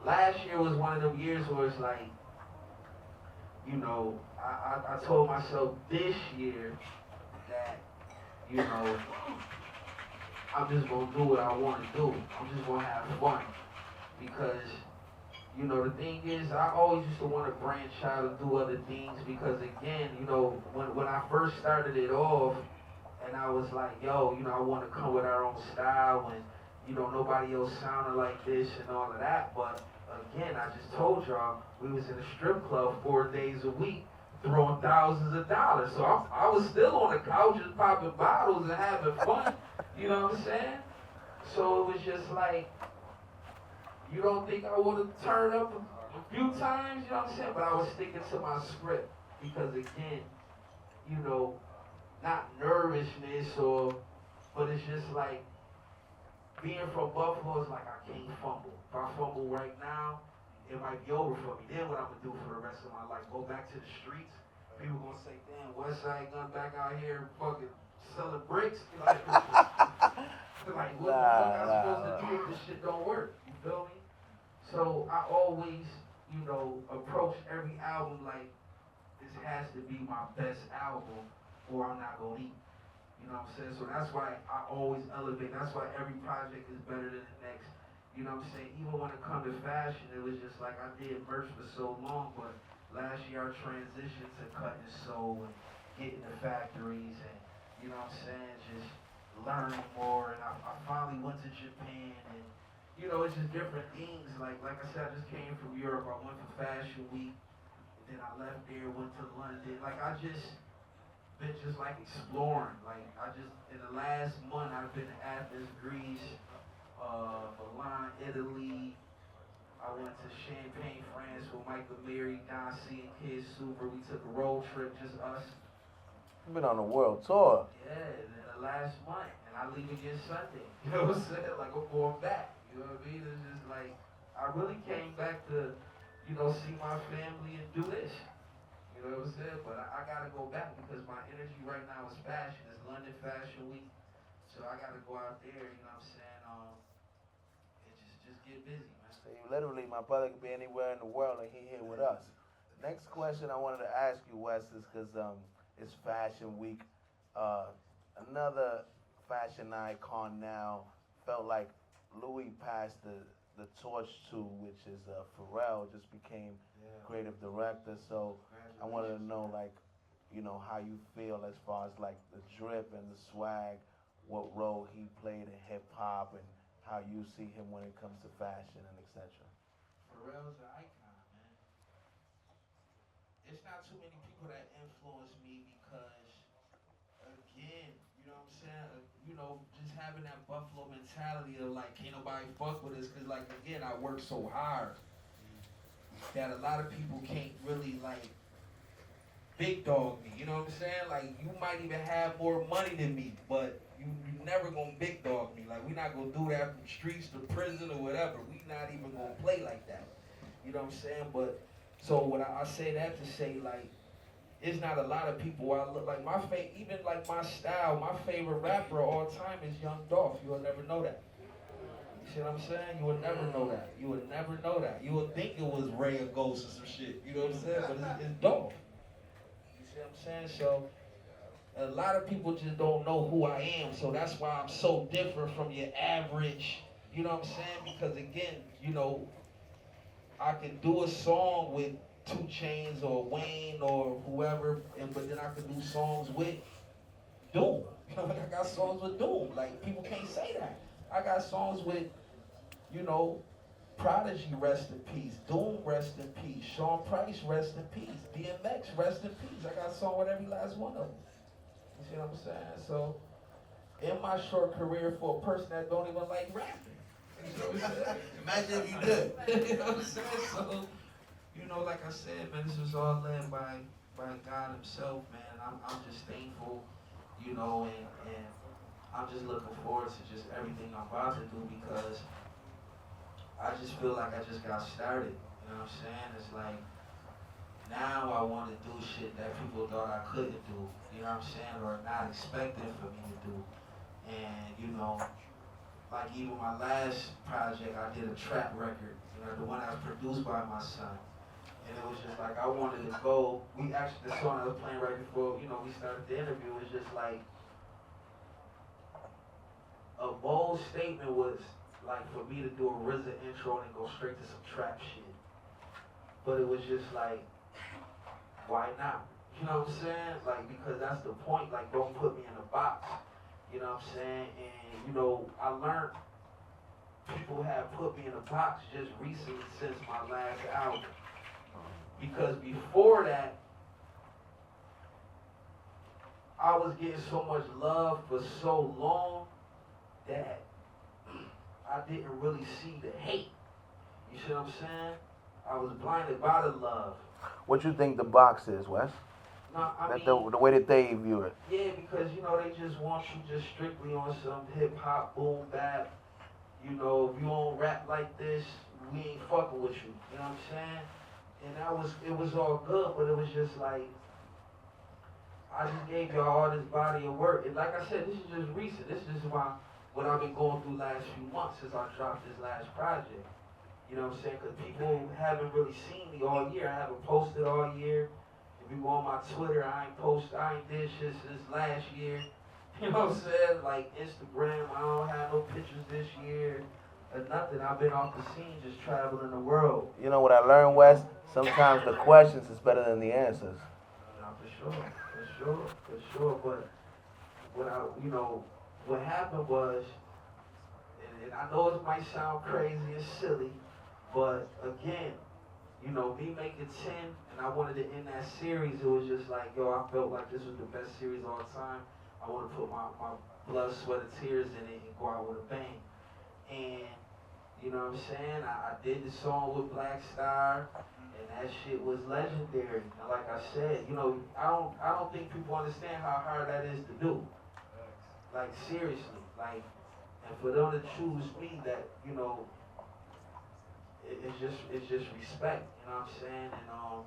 last year was one of them years where it's like, you know, I told myself this year that, you know, I'm just going to do what I want to do. I'm just going to have fun. Because, you know, the thing is, I always used to want to branch out and do other things because, again, you know, when I first started it off, and I was like, yo, you know, I want to come with our own style and, you know, nobody else sounded like this and all of that. But, again, I just told y'all, we was in a strip club 4 days a week throwing thousands of dollars. So I was still on the couches popping bottles and having fun. You know what I'm saying? So it was just like, you don't think I would have turned up a few times, you know what I'm saying? But I was sticking to my script because, again, you know, not nervousness but it's just like being from Buffalo is like I can't fumble. If I fumble right now, it might be over for me. Then what I'm gonna do for the rest of my life? Go back to the streets? People gonna say, damn, WESTSIDE Gunn back out here fucking selling bricks? Like what the fuck I'm supposed to do if this shit don't work? You feel me? So I always, you know, approach every album like this has to be my best album or I'm not gonna eat. You know what I'm saying? So that's why I always elevate. That's why every project is better than the next. You know what I'm saying? Even when it comes to fashion, it was just like I did merch for so long, but last year I transitioned to cutting sew and getting the factories and, you know what I'm saying, just learning more. And I finally went to Japan and, you know, it's just different things. Like I said, I just came from Europe. I went for Fashion Week. Then I left there, went to London. Like I just been just like exploring. Like I just, in the last month, I've been to Athens, Greece, Milan, Italy. I went to Champagne, France with Michael Mary, Don C, and Kid Super. We took a road trip, just us.
You've been on a world tour.
Yeah, in the last month. And I leave again Sunday. You know what I'm saying? Like I'm going back. You know what I mean? It's just like, I really came back to, you know, see my family and do this. You know what I'm saying? But I gotta go back because my energy right now is fashion. It's London Fashion Week. So I gotta go out there, you know what I'm saying? And just get busy, man.
So you literally, my brother could be anywhere in the world and he here with us. Next question I wanted to ask you, Wes, is because it's Fashion Week. Another fashion icon now felt like Louis passed the torch to, which is Pharrell, just became creative director. So I wanted to know, like, you know, how you feel as far as like the drip and the swag, what role he played in hip hop, and how you see him when it comes to fashion and etc.
Pharrell's an icon, man. It's not too many people that influence me because, again, you know what I'm saying? You know, just having that Buffalo mentality of like, can't nobody fuck with us, because, like, again, I work so hard that a lot of people can't really, like, big dog me. You know what I'm saying? Like, you might even have more money than me, but you never gonna big dog me. Like, we not gonna do that from streets to prison or whatever. We not even gonna play like that. You know what I'm saying? But, so when I say that to say, like, it's not a lot of people I look like even like my style, my favorite rapper of all time is Young Dolph. You will never know that. You see what I'm saying? You will never know that. You will never know that. You would think it was Ray or Ghost or some shit. You know what I'm saying? But it's Dolph. You see what I'm saying? So a lot of people just don't know who I am. So that's why I'm so different from your average. You know what I'm saying? Because again, you know, I can do a song with Two Chains or Wayne or whoever, but then I could do songs with Doom. Like I got songs with Doom. Like people can't say that. I got songs with, you know, Prodigy, rest in peace. Doom, rest in peace. Sean Price, rest in peace. DMX, rest in peace. I got a song with every last one of them. You see what I'm saying? So, in my short career, for a person that don't even like rapping, you know what I'm saying?
Imagine if you did.
You know what I'm saying? So, you know, like I said, man, this was all led by God Himself, man. I'm just thankful, you know, and I'm just looking forward to just everything I'm about to do because I just feel like I just got started. You know what I'm saying? It's like now I want to do shit that people thought I couldn't do. You know what I'm saying? Or not expecting for me to do. And you know, like even my last project, I did a trap record. You know, the one that was produced by my son. And it was just like I wanted to go. We actually the song I was playing right before we started the interview was just like a bold statement was like for me to do a RZA intro and go straight to some trap shit. But it was just like, why not? You know what I'm saying? Like, because that's the point. Like, don't put me in a box. You know what I'm saying? And, you know, I learned people have put me in a box just recently since my last album. Because before that, I was getting so much love for so long that I didn't really see the hate. You see what I'm saying? I was blinded by the love.
What you think the box is, Wes?
No, I mean,
the way that they view it.
yeah, because you know they just want you just strictly on some hip hop, boom bap. You know, if you don't rap like this, we ain't fucking with you. You know what I'm saying? And it was all good, but it was just like I just gave y'all all this body of work. And like I said, this is just recent. This is what I've been going through last few months since I dropped this last project. You know what I'm saying? Because people haven't really seen me all year. I haven't posted all year. If you go on my Twitter, I ain't did shit since last year. You know what I'm saying? Like Instagram, I don't have no pictures this year or nothing. I've been off the scene just traveling the world.
You know what I learned, Wes? Sometimes the questions is better than the answers.
No, for sure. But what happened was, and I know it might sound crazy and silly, but again, you know, me making 10 and I wanted to end that series, it was just like, yo, I felt like this was the best series of all time. I want to put my blood, sweat, and tears in it and go out with a bang. And, you know what I'm saying? I did the song with Black Star, and that shit was legendary. And like I said, you know, I don't think people understand how hard that is to do. Like, seriously. Like, and for them to choose me, that, you know, it's just respect, you know what I'm saying? And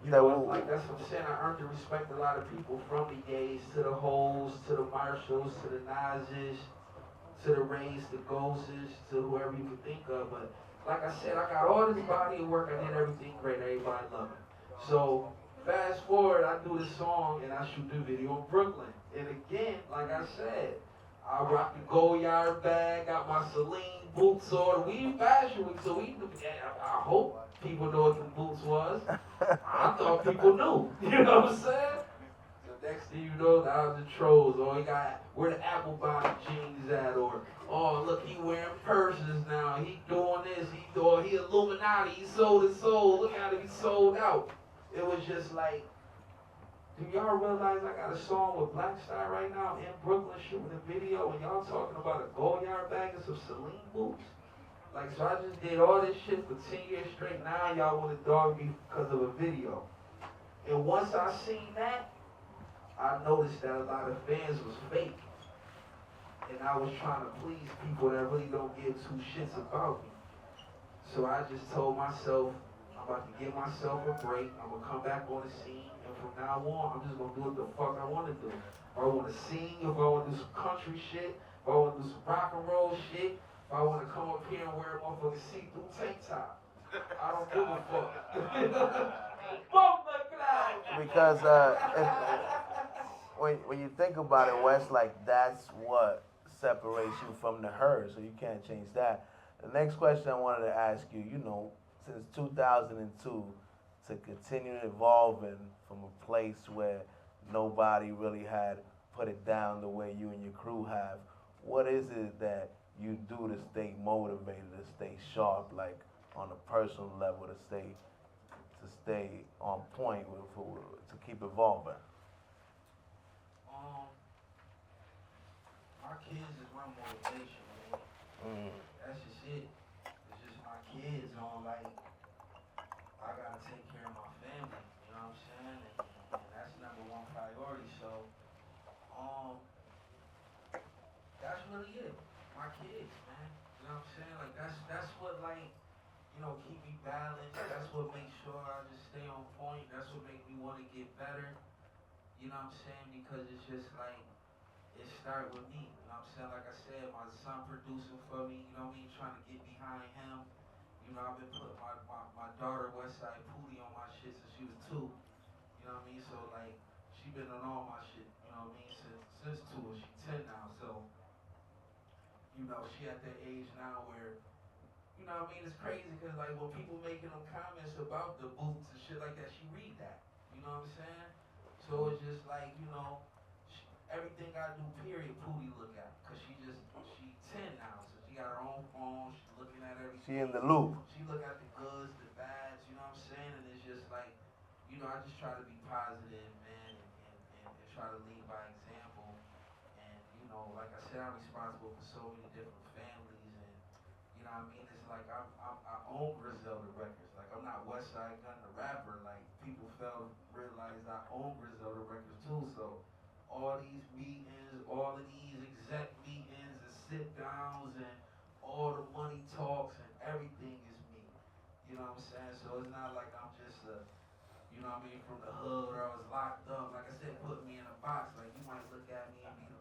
you know, like that's what I'm saying. I earned the respect of a lot of people, from the Yays to the Hoes to the Marshalls to the Nas's to the Rays, the Ghostes, to whoever you can think of. But like I said, I got all this body of work. I did everything great. Everybody loved it. So fast forward, I do this song and I shoot the video in Brooklyn. And again, like I said, I rock the Goyard bag, got my Celine boots on. We fashion week, so I hope people know what the boots was. I thought people knew. You know what I'm saying? The next thing you know, that was the trolls. Or he got where the apple bottom jeans at, or oh look, he wearing purses now. He doing this. He Illuminati. He sold his soul. Look at him, he sold out. It was just like, do y'all realize I got a song with Black Star right now in Brooklyn shooting a video, and y'all talking about a Goyard bag and some Celine boots? Like, so I just did all this shit for 10 years straight. Now y'all want to dog me because of a video. And once I seen that, I noticed that a lot of fans was fake. And I was trying to please people that really don't give two shits about me. So I just told myself, I'm about to give myself a break. I'm going to come back on the scene. And from now on, I'm just going to do what the fuck I want to do. If I want to sing, if I want to do some country shit, if I want to do some rock and roll shit, if I want to come up here and wear a motherfucking see-through tank top, I don't give a fuck.
Because when you think about it, Wes, like that's what separates you from the herd, so you can't change that. The next question I wanted to ask you, you know, since 2002, to continue evolving from a place where nobody really had put it down the way you and your crew have? What is it that you do to stay motivated, to stay sharp, like on a personal level, to stay on point to keep evolving?
Um, my kids is my motivation, man.
Mm.
That's just it. It's just my kids on like I gotta take care of my family. You know what I'm saying? And that's number one priority. So, um, that's really it. My kids, man. You know what I'm saying? Like that's what like keep me balanced. That's what makes sure I just stay on point. That's what makes me want to get better. You know what I'm saying? Because it's just like it started with me. You know what I'm saying? Like I said, my son producing for me. You know what I mean? Trying to get behind him. I've been putting my daughter WESTSIDE Pootie on my shit since she was 2. You know what I mean? So like she been on all my shit. You know what I mean? Since 2, and she 10 now. So she at that age now where what I mean? It's crazy because, like, when people making them comments about the boots and shit like that, she read that. You know what I'm saying? So it's just like, everything I do, period, Pootie look at. Because she 10 now, so she got her own phone. She's looking at everything.
She in the loop.
She look at the goods, the bads, you know what I'm saying? And it's just like, I just try to be positive, man, and try to lead by example. And, like I said, I'm responsible for so many different families. And you know what I mean? It's like I own Griselda Records. Like I'm not WESTSIDE GUNN the rapper. Like people fail to realize I own Griselda Records too. So all these meetings, all of these exec meetings and sit downs and all the money talks and everything is me. You know what I'm saying? So it's not like I'm just from the hood or I was locked up. Like I said, put me in a box. Like you might look at me and you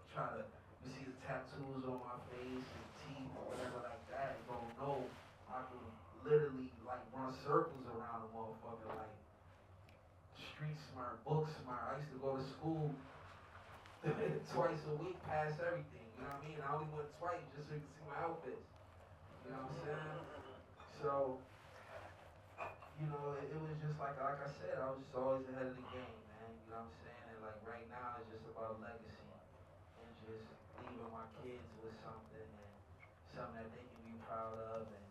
see the tattoos on my face and teeth or whatever like that. You don't know. I can literally like run circles around a motherfucker like street smart, book smart. I used to go to school twice a week, pass everything. You know what I mean? I only went twice just so you can see my outfits. You know what I'm saying? So it was just like I said, I was just always ahead of the game, man. You know what I'm saying? And like right now, it's just about legacy and just leaving my kids with something and something that they can be proud of and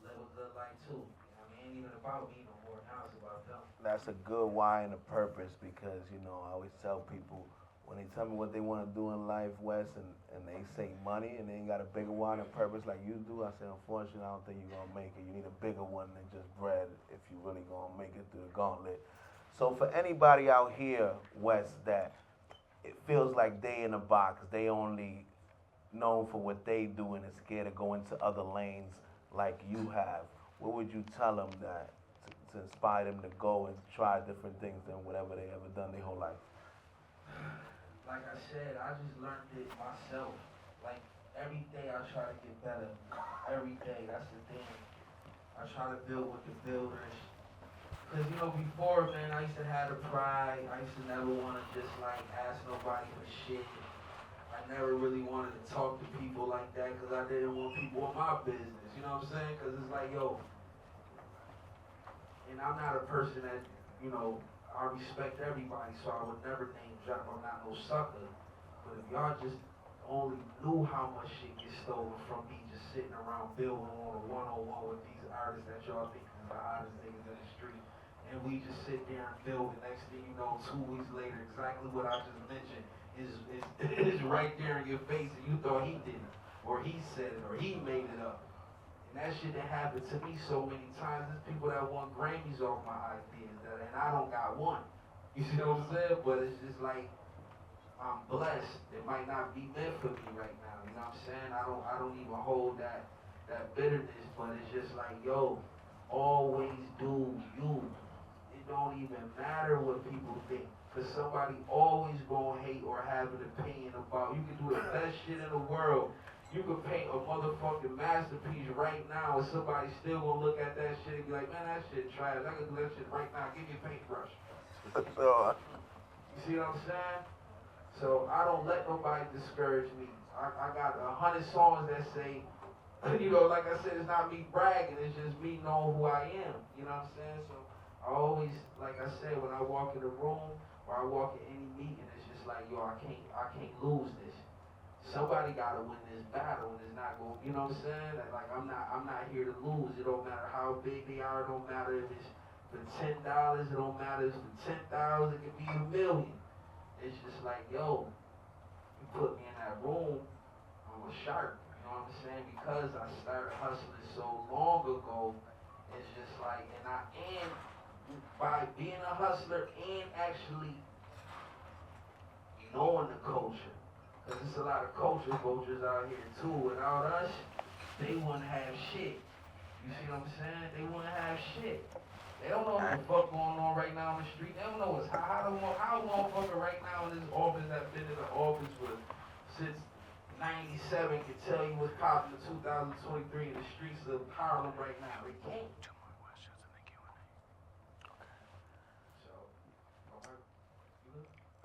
live a good life too. It ain't even about me no more. Now it's about them.
That's a good why and a purpose because I always tell people when they tell me what they want to do in life, Wes, and they say money and they ain't got a bigger why and a purpose like you do, I say, unfortunately, I don't think you're going to make it. You need a bigger one than just bread if you really going to make it through the gauntlet. So for anybody out here, Wes, that it feels like they in a box, they only known for what they do and is scared to go into other lanes like you have, what would you tell them to inspire them to go and try different things than whatever they ever done their whole life?
Like I said, I just learned it myself. Like every day I try to get better. Every day, that's the thing. I try to build with the builders. Cause before, man, I used to have the pride. I used to never want to just like ask nobody for shit. I never really wanted to talk to people like that because I didn't want people in my business. You know what I'm saying? Because it's like, and I'm not a person that, I respect everybody, so I would never name drop. I'm not no sucker. But if y'all just only knew how much shit gets stolen from me just sitting around building on a one-on-one with these artists that y'all think is the hottest niggas in the street, and we just sit there and build, the next thing you know, 2 weeks later, exactly what I just mentioned is right there in your face, and you thought he did it, or he said it, or he made it up. And that shit that happened to me so many times. There's people that won Grammys off my ideas, and I don't got one. You see what I'm saying? But it's just like I'm blessed. It might not be meant for me right now. You know what I'm saying? I don't even hold that bitterness, but it's just like, always do you. It don't even matter what people think. Cause somebody always gonna hate or have an opinion about. You can do the best shit in the world. You could paint a motherfucking masterpiece right now and somebody still gonna look at that shit and be like, man, that shit trash. I can do that shit right now. Give me a paintbrush. You see what I'm saying? So I don't let nobody discourage me. I got 100 songs that say You know, like I said, it's not me bragging, it's just me knowing who I am. You know what I'm saying? So I always, like I said, when I walk in the room or I walk in any meeting, it's just like, yo, I can't lose this. Somebody gotta win this battle, and it's not going. You know what I'm saying? Like I'm not here to lose. It don't matter how big they are. It don't matter if it's for $10. It don't matter if it's for 10,000. It could be a million. It's just like, yo, you put me in that room, I'm a shark. You know what I'm saying? Because I started hustling so long ago, it's just like, and by being a hustler and actually knowing the culture, because there's a lot of culture vultures out here too. Without us, they wouldn't have shit. You see what I'm saying? They wouldn't have shit. They don't know what the fuck going on right now in the street. They don't know what's how a motherfucker right now in this office that been in the office for since '97 can tell you what's popping in 2023 in the streets of Harlem right now. They can't. Two more questions and then Q&A. So,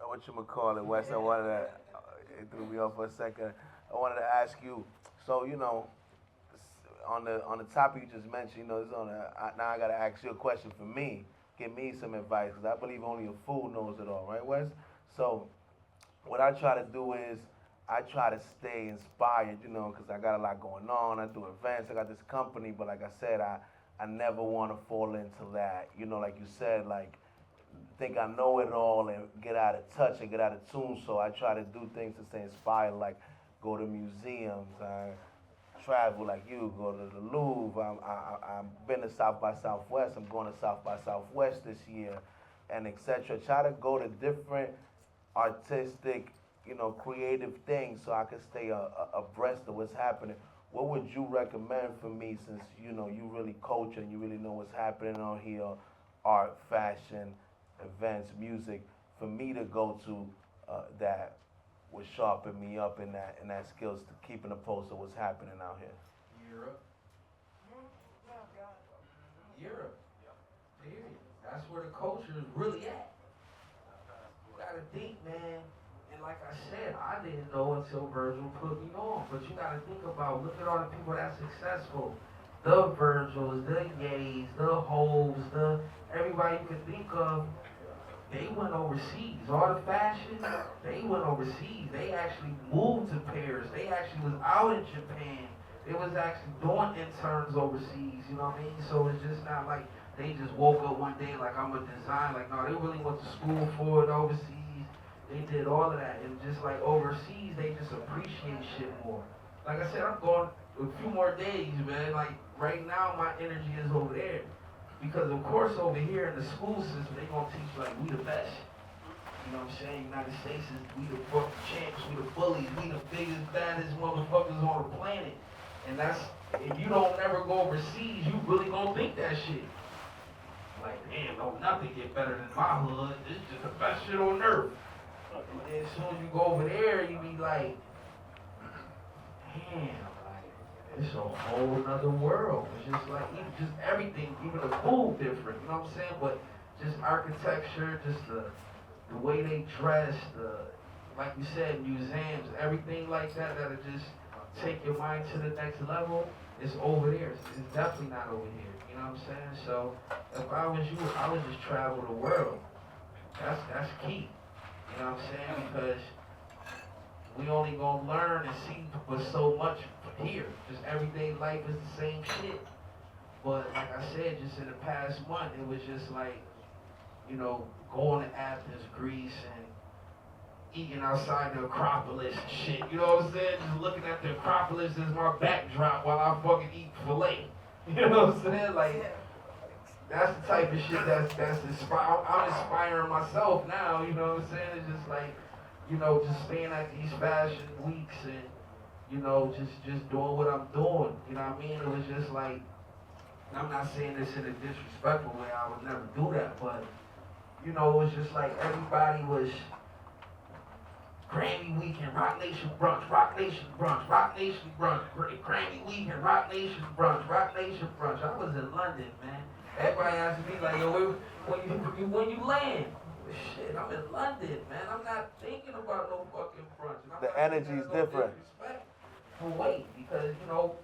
Whatchamacallit, Wes, I wanted to, it threw me off for a second. I wanted to ask you, so, you know, on the topic you just mentioned, you know, now I got to ask you a question for me. Give me some advice, because I believe only a fool knows it all, right, Wes? So, what I try to do is, I try to stay inspired, you know, because I got a lot going on. I do events, I got this company, but like I said, I never want to fall into that, you know, like you said, like, think I know it all and get out of touch and get out of tune. So I try to do things to stay inspired, like go to museums, travel like you, go to the Louvre. I've been to South by Southwest. I'm going to South by Southwest this year, and etc. Try to go to different artistic, you know, creative things so I can stay abreast of what's happening. What would you recommend for me, since you know you really culture and you really know what's happening on here, art, fashion, events, music, for me to go to that would sharpen me up in that skills to keeping a pulse of what's happening out here?
Europe. Europe. Period. That's where the culture is really at. You gotta think, man. And like I said, I didn't know until Virgil put me on. But you gotta think about, look at all the people that's successful. The Virgils, the Yays, the Hoves, the everybody you could think of. They went overseas. All the fashion, they went overseas. They actually moved to Paris. They actually was out in Japan. They was actually doing interns overseas, you know what I mean? So it's just not like they just woke up one day like I'm a designer. Like, no, they really went to school for it overseas. They did all of that. And just like overseas, they just appreciate shit more. Like I said, I'm going a few more days, man. Like right now, my energy is over there. Because of course over here in the school system, they gonna teach like we the best. You know what I'm saying? United States is we the fucking champs, we the bullies, we the biggest, baddest motherfuckers on the planet. And that's, if you don't never go overseas, you really gonna think that shit. Like, damn, no, nothing get better than my hood. This is just the best shit on earth. And then as soon as you go over there, you be like, damn. It's a whole nother world. It's just like, even just everything, even the food different, you know what I'm saying? But just architecture, just the way they dress, like you said, museums, everything like that, that'll just take your mind to the next level. It's over there. It's definitely not over here. You know what I'm saying? So if I was you, I would just travel the world. That's key. You know what I'm saying? Because we only gonna learn and see but so much here. Just everyday life is the same shit. But like I said, just in the past month, it was just like, you know, going to Athens, Greece, and eating outside the Acropolis and shit. You know what I'm saying? Just looking at the Acropolis as my backdrop while I fucking eat filet. You know what I'm saying? Like, that's the type of shit that's inspiring. I'm inspiring myself now. You know what I'm saying? It's just like, you know, just staying at these fashion weeks and, you know, just doing what I'm doing. You know what I mean? It was just like, I'm not saying this in a disrespectful way, I would never do that, but, you know, it was just like everybody was Grammy weekend, Rock Nation brunch, Rock Nation brunch, Rock Nation brunch, Grammy weekend, Rock Nation brunch, Rock Nation brunch. I was in London, man. Everybody asked me like, yo, when you land? Shit, I'm in London, man. I'm not thinking about no fucking brunch.
The energy's different.
But wait, because, you know,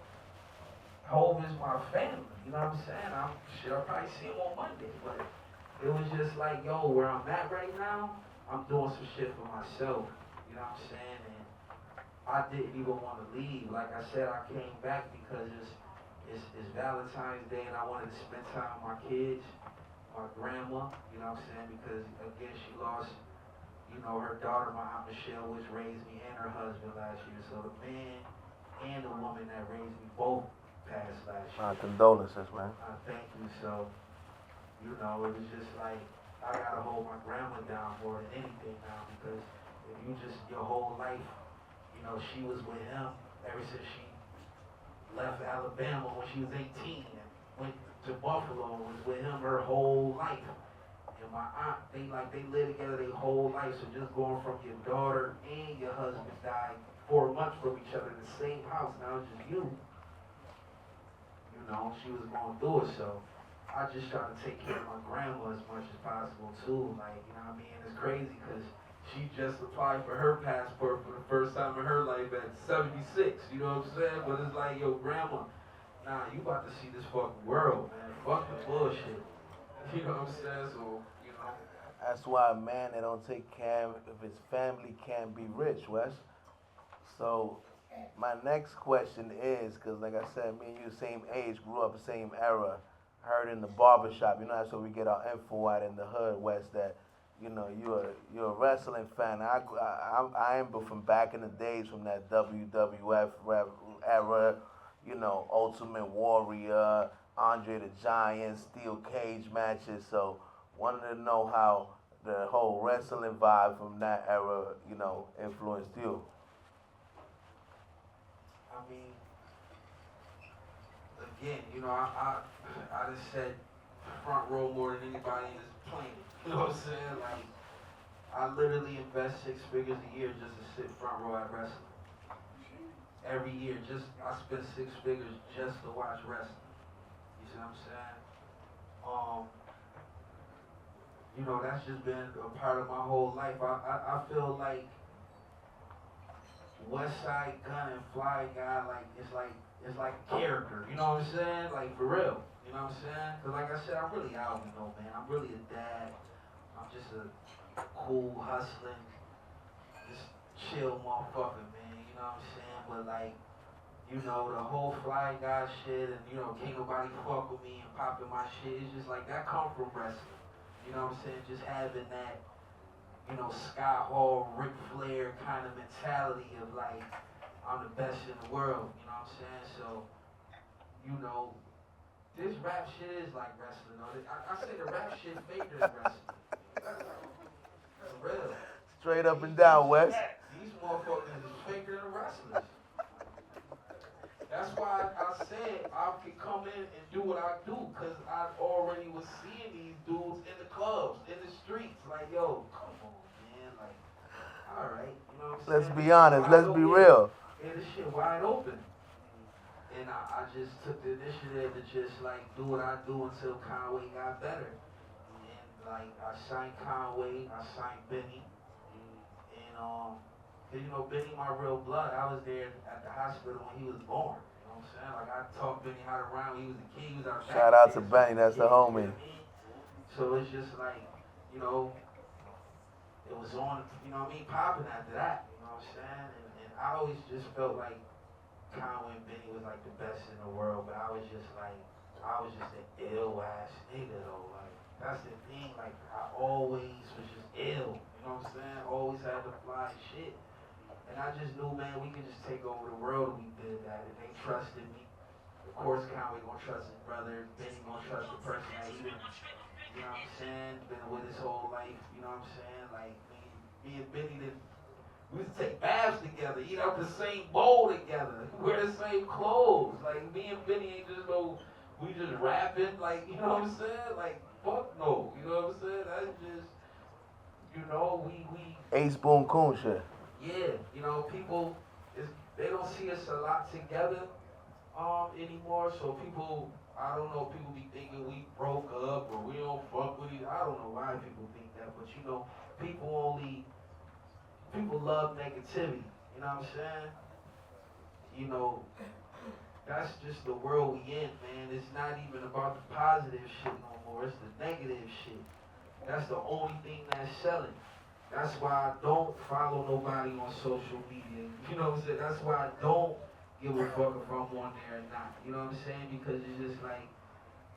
Hove is my family, you know what I'm saying? I'll probably see him on Monday, but it was just like, yo, where I'm at right now, I'm doing some shit for myself, you know what I'm saying? And I didn't even want to leave. Like I said, I came back because it's Valentine's Day and I wanted to spend time with my kids, my grandma, you know what I'm saying? Because again, she lost, you know, her daughter, my Aunt Michelle, which raised me, and her husband last year. So the man and the woman that raised me both passed last year.
My condolences, man.
Thank you. So, you know, it was just like, I gotta hold my grandma down more than anything now, because if you just, your whole life, you know, she was with him ever since she left Alabama when she was 18 and went to Buffalo and was with him her whole life. And my aunt, they live together their whole life. So just going from your daughter and your husband died 4 months from each other in the same house. Now it's just you. You know, she was going through it. So I just try to take care of my grandma as much as possible too. Like, you know what I mean? It's crazy because she just applied for her passport for the first time in her life at 76. You know what I'm saying? But it's like, yo, grandma, nah, you about to see this fucking world, man. Fuck the bullshit. You know what I'm saying? So, you know.
That's why a man that don't take care of his family can't be rich, Wes. So my next question is, because like I said, me and you same age, grew up the same era, heard in the barbershop, you know, that's where we get our info out in the hood, West, that, you know, you're a wrestling fan. I am but from back in the days, from that WWF era, you know, Ultimate Warrior, Andre the Giant, steel cage matches. So wanted to know how the whole wrestling vibe from that era, you know, influenced you.
I mean, again, you know, I just said front row more than anybody in this planet. You know what I'm saying? Like, I literally invest 6 figures a year just to sit front row at wrestling. Every year, I spend 6 figures just to watch wrestling. You see what I'm saying? You know, that's just been a part of my whole life. I feel like WESTSIDE, GUNN, and Fly Guy, it's like a character. You know what I'm saying? Like, for real. You know what I'm saying? Because like I said, I'm really out, you know, man. I'm really a dad. I'm just a cool, hustling, just chill motherfucker, man. You know what I'm saying? But like, you know, the whole Fly Guy shit and, you know, can't nobody fuck with me and popping my shit. It's just like, that come from wrestling. You know what I'm saying? Just having that, you know, Scott Hall, Ric Flair kind of mentality of like, I'm the best in the world. You know what I'm saying? So, you know, this rap shit is like wrestling. I say the rap shit faker than wrestling. For real.
Straight up and down, Wes.
These motherfuckers is faker than wrestlers. That's why I said I could come in and do what I do, because I already was seeing these dudes in the clubs, in the streets. Like, yo, come on, man. Like, all right. You know what I'm saying?
Let's be honest. Let's be real.
And this shit wide open. And I just took the initiative to just, like, do what I do until Conway got better. And, like, I signed Conway, I signed Benny. And, you know, Benny, my real blood, I was there at the hospital when he was born. You know what I'm saying? Like, I taught Benny how to run when he was a kid. He was out.
Shout out to Benny, that's the homie.
So it's just like, you know, it was on, you know what I mean, popping after that. You know what I'm saying? And I always just felt like Conway and Benny was like the best in the world, but I was just an ill ass nigga though. Like, that's the thing. Like, I always was just ill. You know what I'm saying? Always had to fly shit. And I just knew, man, we could just take over the world and we did that. And they trusted me. Of course, Conway gonna trust his brother. Benny gonna trust the person that he been, you know what I'm saying, been with his whole life. You know what I'm saying? Like, me and Benny we used to take baths together, eat out the same bowl together, wear the same clothes. Like, me and Benny ain't just we just rapping. Like, you know what I'm saying? Like, fuck no. You know what I'm saying? That's just, you know, we
Ace Boom Coon shit.
Yeah, you know, people they don't see us a lot together anymore. So people, I don't know, people be thinking we broke up or we don't fuck with each other. I don't know why people think that, but you know, people love negativity. You know what I'm saying? You know, that's just the world we in, man. It's not even about the positive shit no more. It's the negative shit. That's the only thing that's selling. That's why I don't follow nobody on social media. You know what I'm saying? That's why I don't give a fuck if I'm on there or not. You know what I'm saying? Because it's just like,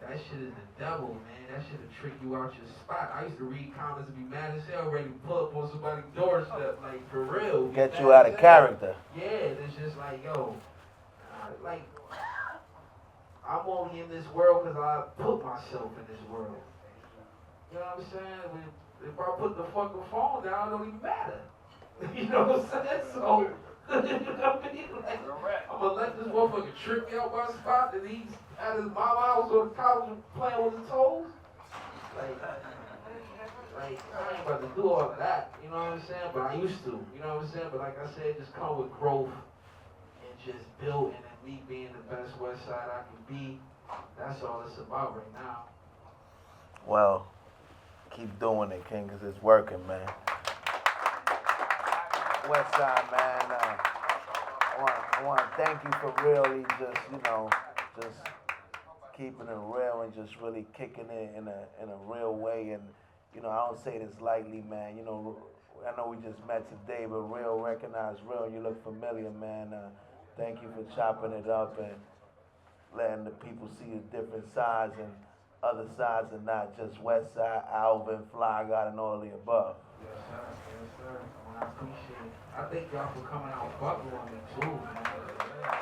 that shit is the devil, man. That shit will trick you out your spot. I used to read comments and be mad as hell, ready to pull up on somebody's doorstep, like, for real.
Get you out of character.
Yeah, it's just like, yo, like, I'm only in this world because I put myself in this world. You know what I'm saying? If I put the fucking phone down, it don't even matter. You know what I'm saying? So, you know what I mean? Like, I'm gonna let this motherfucker trick me out my spot and he's at his mama house on the couch playing with his toes. Like, I ain't about to do all of that. You know what I'm saying? But I used to. You know what I'm saying? But like I said, just come with growth and just building and me being the best Westside I can be. That's all it's about right now.
Well, keep doing it, King, because it's working, man. Westside, man, I want to thank you for really just, just keeping it real and just really kicking it in a real way. And, I don't say this lightly, man. I know we just met today, but real recognize real. You look familiar, man. Thank you for chopping it up and letting the people see the different sides and other sides and not just Westside, Alvin, Fly God, and all the above.
Yes, sir. Yes, sir. Well, I appreciate it. I thank y'all for coming out fucking with me, too, man.